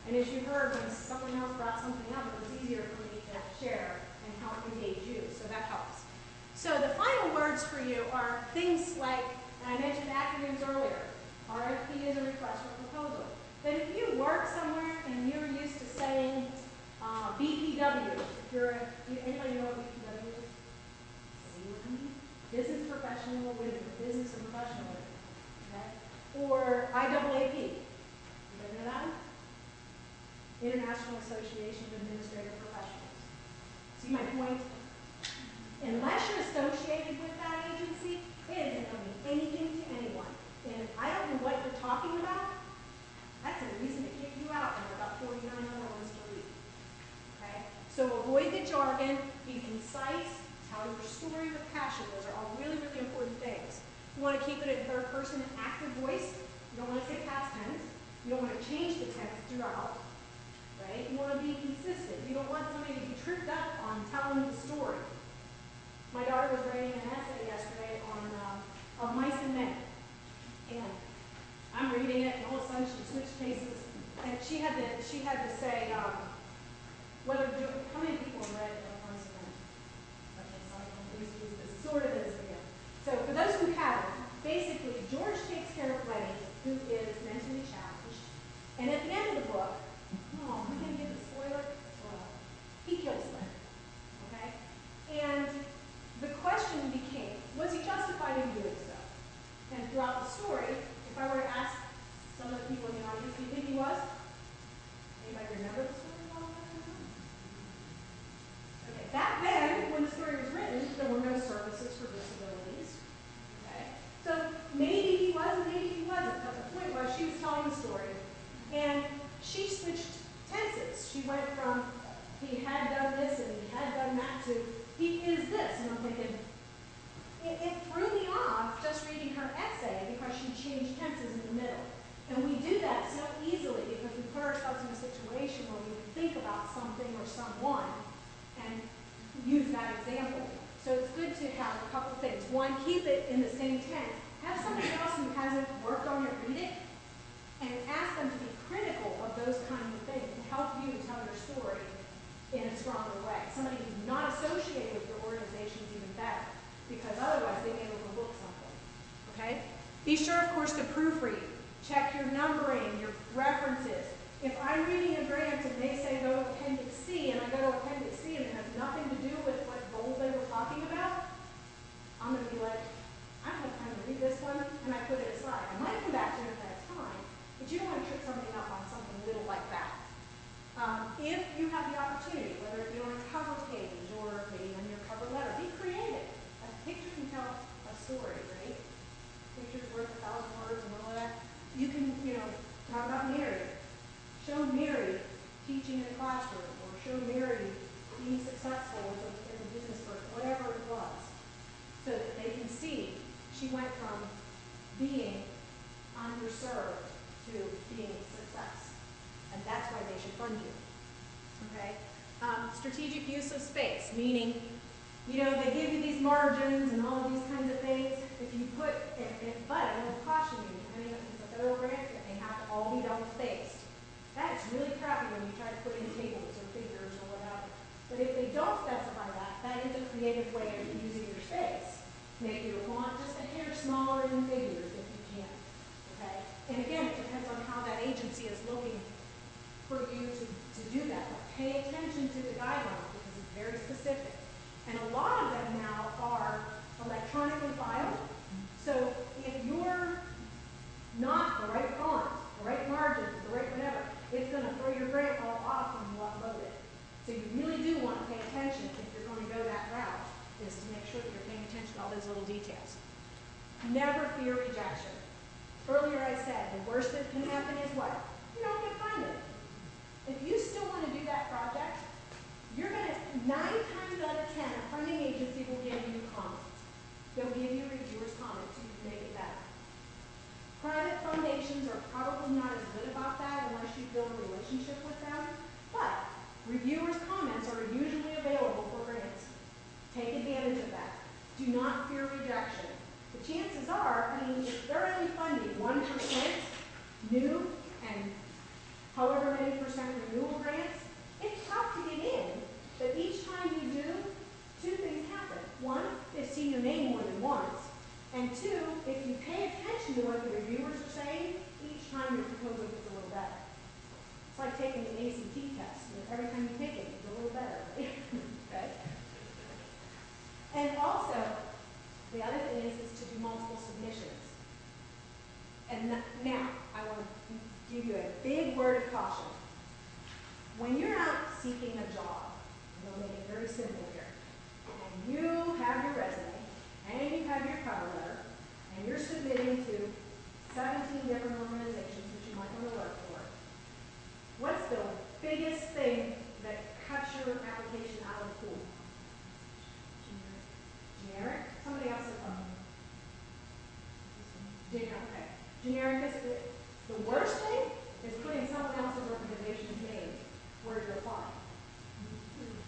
And as you heard, when someone else brought something up, it was easier for me to share and help engage you. So that helps. So the final words for you are things like, and I mentioned acronyms earlier. RFP is a request for proposal. But if you work somewhere and you're used to saying BPW, anybody know what BPW is? See what I mean? Business professional with business and professional. Or IAAP. You know that? International Association of Administrative Professionals. See my point? Unless you're associated with that agency, it isn't going to mean anything to anyone. And if I don't know what you're talking about, that's a reason to kick you out, and I've got 49 other ones to read. Okay? So avoid the jargon, be concise, tell your story with passion. Those are all really, really important things. You want to keep it in third person and active voice. You don't want to say past tense. You don't want to change the tense throughout. Right? You want to be consistent. You don't want somebody to be tripped up on telling the story. My daughter was writing an essay yesterday on of mice and men. And I'm reading it, and all of a sudden she switched cases, and she had to say how many people have read Mice and Men? Okay, so I can at least use this sort of as again. So for those who haven't, basically George takes care of Lenny, who is mentally challenged, and at the end of the book, oh, I'm going to give a spoiler. He kills Lenny. Okay, and the question became, was he justified in doing so? And throughout the story, if I were to ask some of the people in the audience, do you think he was? Anybody remember the story well enough? Okay, back then, when the story was written, there were no services for disabilities. Okay, so maybe he was and maybe he wasn't, but the point was she was telling the story, and she switched tenses. She went from he had done this and he had done that to he is this, and I'm thinking, it threw me off just reading her essay because she changed tenses in the middle. And we do that so easily because we put ourselves in a situation where we think about something or someone and use that example. So it's good to have a couple things. One, keep it in the same tense. Have somebody else who hasn't worked on it read it and ask them to be critical of those kinds of things to help you tell your story in a stronger way. Somebody who's not associated with your organization is even better, because otherwise they may overlook something. Okay? Be sure, of course, to proofread. Check your numbering, your references. If I'm reading a grant and they say go to Appendix C, and I go to Appendix C and it has nothing to do with what goal they were talking about, I'm going to be like, I don't have time to read this one, and I put it aside. I might come back to it if I have time, but you don't want to trip something up on something little like that. If you have the opportunity, whether it be on a cover page or maybe on your cover letter, be creative. A picture can tell a story, right? Picture's worth 1,000 words and all of that. You can, talk about Mary. Show Mary teaching in a classroom, or show Mary being successful as a business person, whatever it was, so that they can see she went from being underserved to being a success. And that's why they should fund you. Okay? Strategic use of space, meaning, they give you these margins and all of these kinds of things. If you put, but I will caution you, depending on if it's a federal grant, that they have to all be double-spaced. That is really crappy when you try to put in tables or figures or whatever. But if they don't specify that, that is a creative way of using your space. Make your font just a hair smaller in figures if you can. Okay? And again, it depends on how that agency is looking for you to do that. But pay attention to the guidelines because it's very specific. And a lot of them now are electronically filed. So if you're not the right font, the right margins, the right whatever, it's going to throw your grant all off when you upload it. So you really do want to pay attention if you're going to go that route, is to make sure that you're paying attention to all those little details. Never fear rejection. Earlier I said the worst that can happen is what? You don't get funded. If you still want to do that project, you're going to, 9 times out of 10, a funding agency will give you comments. They'll give you reviewers' comments so you can make it better. Private foundations are probably not as good about that unless you build a relationship with them, but reviewers' comments are usually available for grants. Take advantage of that. Do not fear rejection. The chances are, if they're only funding 1% new and however many percent renewal grants, it's tough to get in, but each time you do, 2 things happen. 1, they've seen your name more than once, and 2, if you pay attention to what the reviewers are saying, each time your proposal gets a little better. It's like taking the ACT test. Every time you take it, it's a little better, right? Okay? And also, the other thing is to do multiple submissions. And seeking a job, we'll make it very simple here, and you have your resume, and you have your cover letter, and you're submitting to 17 different organizations that you might want to work for, what's the biggest thing that cuts your application out of the pool? Generic? Somebody else said something. Generic, okay. Generic is the worst thing is putting someone else's organization's name where you're applying.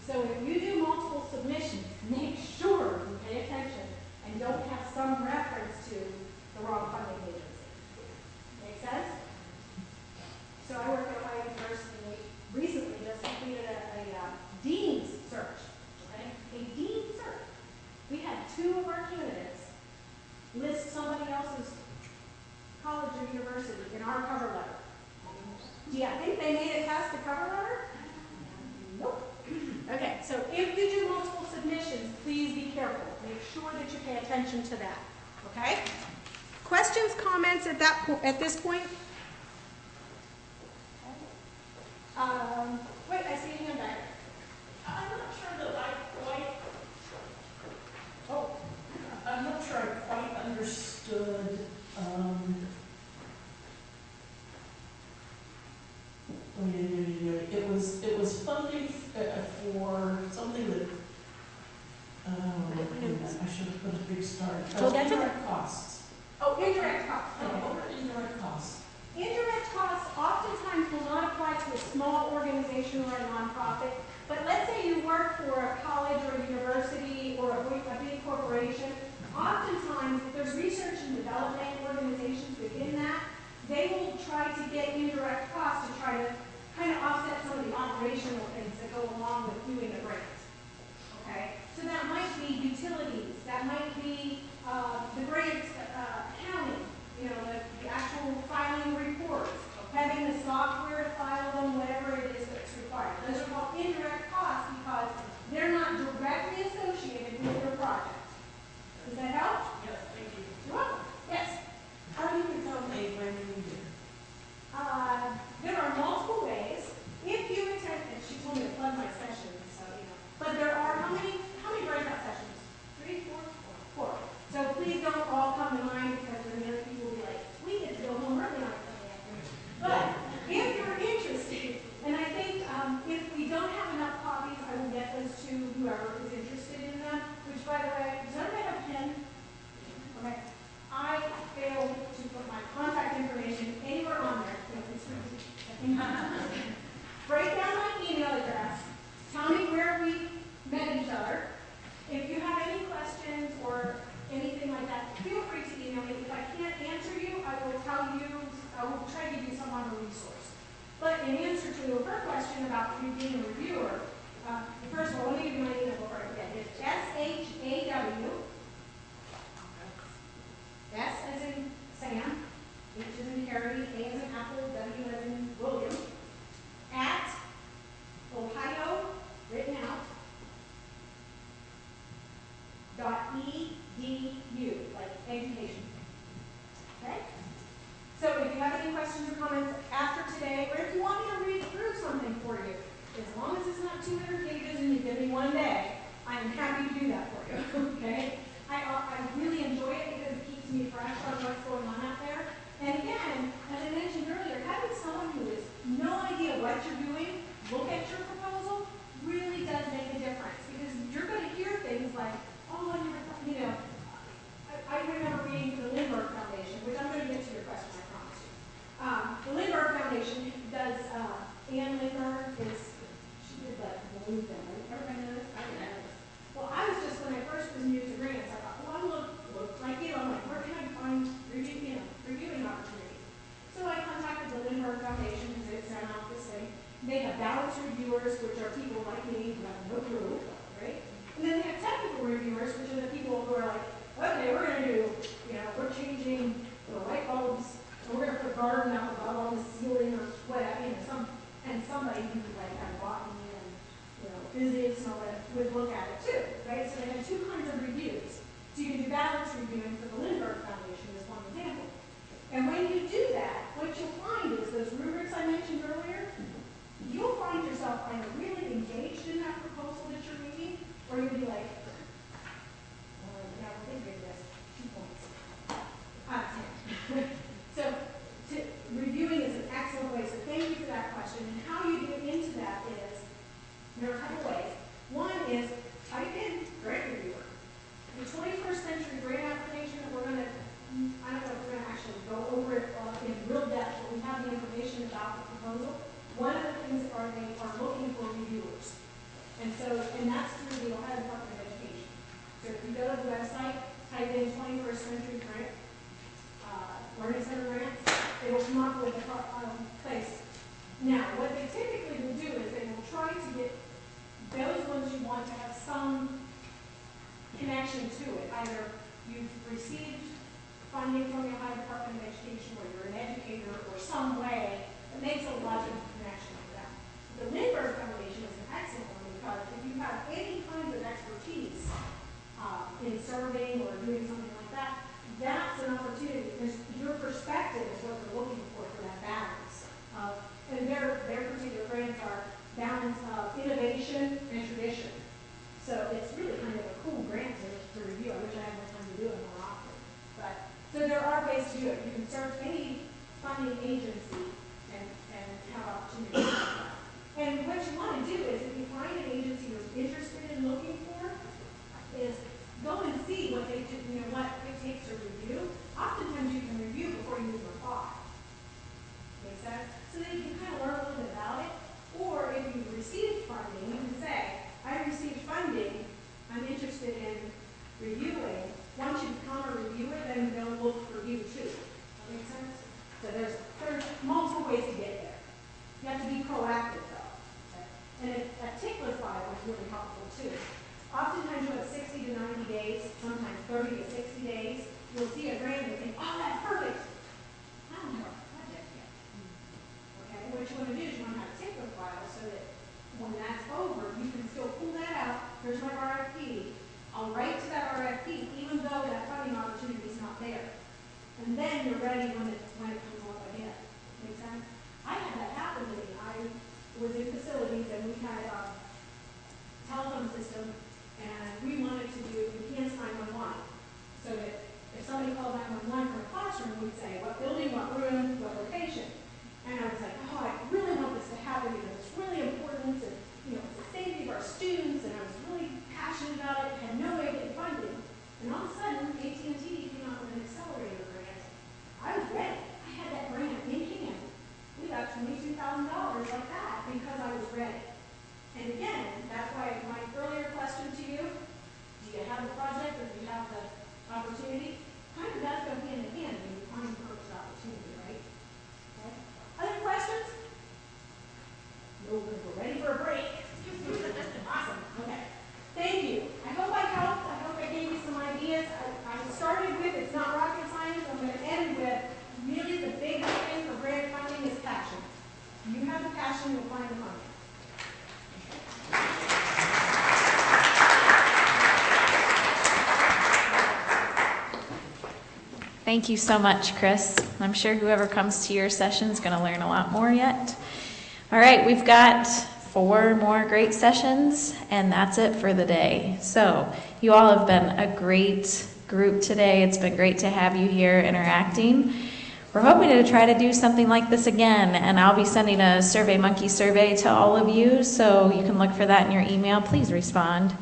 So if you do multiple submissions, make sure you pay attention and don't have some reference to the wrong funding agency. Make sense? So I work at Ohio University, recently just completed a dean's search, okay? A dean's search. We had 2 of our candidates list somebody else's college or university in our cover letter. Do you think they made it past the cover letter? Nope. Okay, so if you do multiple submissions, please be careful. Make sure that you pay attention to that. Okay? Questions, comments at this point? Wait, I see you in back. I'm not sure that I quite, Oh, I'm not sure I quite understood, it was funding for something that, I should have put a big star. Oh, that's okay. Indirect costs. oh, indirect costs. Okay. What are indirect costs? Indirect costs oftentimes will not apply to a small organization or a nonprofit, but let's say you work for a college or a university or a big corporation. Oftentimes, if there's research and development organizations within that, they will try to get indirect costs to try to kind of offset some of the operational things that go along with doing a grant. Okay? So that might be utilities, that might be the grant accounting, the actual filing reports, having the software to file them, whatever it is that's required. Those are called indirect costs because they're not directly associated with your project. Does that help? Yes, thank you. You're welcome. Yes. How do you Tell me when you do. There are multiple ways. If you attend, and she told me to plug my sessions, so but there are how many breakout sessions? 3, 4? 4. So please don't all come to mind because then other people will be like, we get to go home early on Sunday afternoon. But if you're interested, and I think if we don't have enough copies, I will get those to whoever is interested in them. Which, by the way, does everybody have a pen? Okay. I failed to put my contact information anywhere on there. Break down my email address. Tell me where we met each other. If you have any questions or anything like that, feel free to email me. If I can't answer you, I will tell you, I will try to give you some on a resource. But in answer to her question about you being a reviewer, first of all, let me give you my email before I forget. It's SHAW, S as in Sam, H as in Harry, A as in Apple, W as in William, at Ohio, written out, .edu, like education. Okay? So if you have any questions or comments after today, or if you want me to read through something for you, as long as it's not 200 pages and you give me one day, I am happy to do that for you. Okay? I really enjoy it because it keeps me fresh on what's going on out there. And again, as I mentioned earlier, having someone who has no idea what you're doing look at your proposal really does make a difference because you're going to hear things like, oh, I remember reading the Lindbergh Foundation, which I'm going to get to your question, I promise you. The Lindbergh Foundation does, Ann Lindbergh she did the balloon thing, right? Everybody know this? I didn't know this. Well, I was just, when I first was new to grants, I thought, well, I'm like, where can I find reviewing opportunities? So I contacted the Lindbergh Foundation because they sent out this thing. They have balanced reviewers, which are people like me who have no clue, right? And then they have technical reviewers, which are the people who are like, okay, we're going to do, we're changing the light bulbs, or we're going to put garden up above on the ceiling or whatever, and somebody who like had botany and, physics and all that would look at it too, right? So they have 2 kinds of reviews. So you can do balance reviewing for the Lindbergh Foundation is one example. And when you do that, what you'll find is those rubrics I mentioned earlier, you'll find yourself in a really And that's through the Ohio Department of Education. So if you go to the website, type in 21st Century Grant, Learning Center grants, they will come up with a place. Now, what they typically will do is they will try to get those ones you want to have some connection to it. Either you've received funding from the Ohio Department of Education, or you're an educator, or some way that makes a logical connection with them. The Lindbergh Foundation is an excellent one because if you have any kind of expertise in serving or doing something like that, that's an opportunity because your perspective is what they're looking for that balance. And their particular grants are balance of innovation and tradition. So it's really kind of a cool grant to review. I wish I had more time to do it more often. But so there are ways to do it. You can search any funding agency and have opportunities. And what you want to do is, if you find an agency you're interested in looking for, is go and see what they do, what it takes to review. Oftentimes you can review before you even apply. Make sense? So that you can kind of learn a little bit about it. Or if you've received funding, you can say, I received funding, I'm interested in reviewing. Once you become a reviewer, then they'll look for you too. That makes sense? So there's multiple ways to get there. You have to be proactive though. Okay? And a tickler file is really helpful too. Oftentimes you have 60 to 90 days, sometimes 30 to 60 days. You'll see a grant and think, oh, that's perfect. I don't have a project yet. Okay, what you want to do is you want to have a tickler file so that when that's over, you can still pull that out. Here's my RFP. I'll write to that RFP even though that funding opportunity is not there. And then you're ready when it comes up again. Make sense? I had that happen to me. I was in facilities and we had a telephone system and we wanted to do enhanced 911. So that if somebody called 911 from a classroom, we'd say, what building, what room, what location. And I was like, oh, I really want this to happen because it's really important to, it's the safety of our students, and I was really passionate about it, had no way of getting funding. And all of a sudden, AT&T came out with an accelerator grant. I was ready. I had that grant in hand. We got $22,000 like that because I was ready. And again, that's why my earlier question to you, do you have the project or do you have the opportunity? Kind of does go hand in hand when you find the first opportunity, right? Okay. Other questions? No, because we're ready for a break. Awesome. Okay. Thank you. I hope I helped. I hope I gave you some ideas. I started with, it's not rocket science. I'm going to end with, really the big thing for grant funding is passion. You have the passion, you'll find the funding. Thank you so much, Chris. I'm sure whoever comes to your session is going to learn a lot more yet. All right, we've got 4 more great sessions, and that's it for the day. So you all have been a great group today. It's been great to have you here interacting. We're hoping to try to do something like this again, and I'll be sending a SurveyMonkey survey to all of you, so you can look for that in your email. Please respond.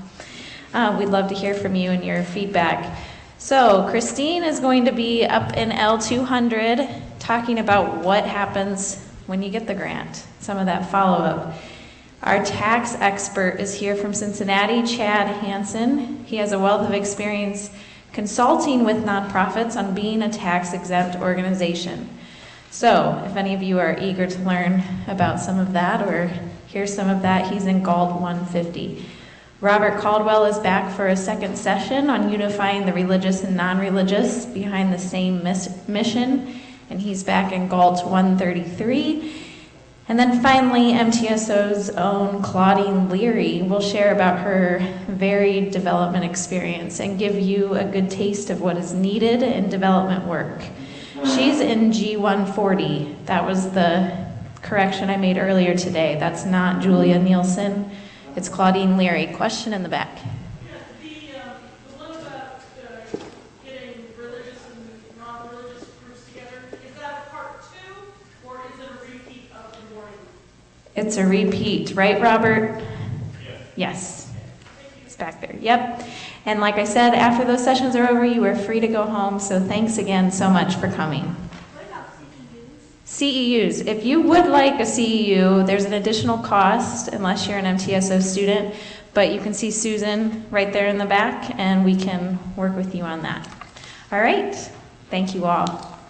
We'd love to hear from you and your feedback. So Christine is going to be up in L200 talking about what happens when you get the grant, some of that follow-up. Our tax expert is here from Cincinnati, Chad Hansen. He has a wealth of experience consulting with nonprofits on being a tax-exempt organization. So if any of you are eager to learn about some of that or hear some of that, he's in Galt 150. Robert Caldwell is back for a second session on unifying the religious and non-religious behind the same mission, and he's back in Galt 133. And then finally, MTSO's own Claudine Leary will share about her varied development experience and give you a good taste of what is needed in development work. She's in G140. That was the correction I made earlier today. That's not Julia Nielsen. It's Claudine Leary. Question in the back. Yeah, the one about getting religious and non-religious groups together, is that a part 2, or is it a repeat of the morning? It's a repeat, right, Robert? Yes. Yes. It's back there. Yep. And like I said, after those sessions are over, you are free to go home. So thanks again so much for coming. What about CEUs? CEUs. If you would like a CEU, there's an additional cost unless you're an MTSO student, but you can see Susan right there in the back, and we can work with you on that. All right. Thank you all.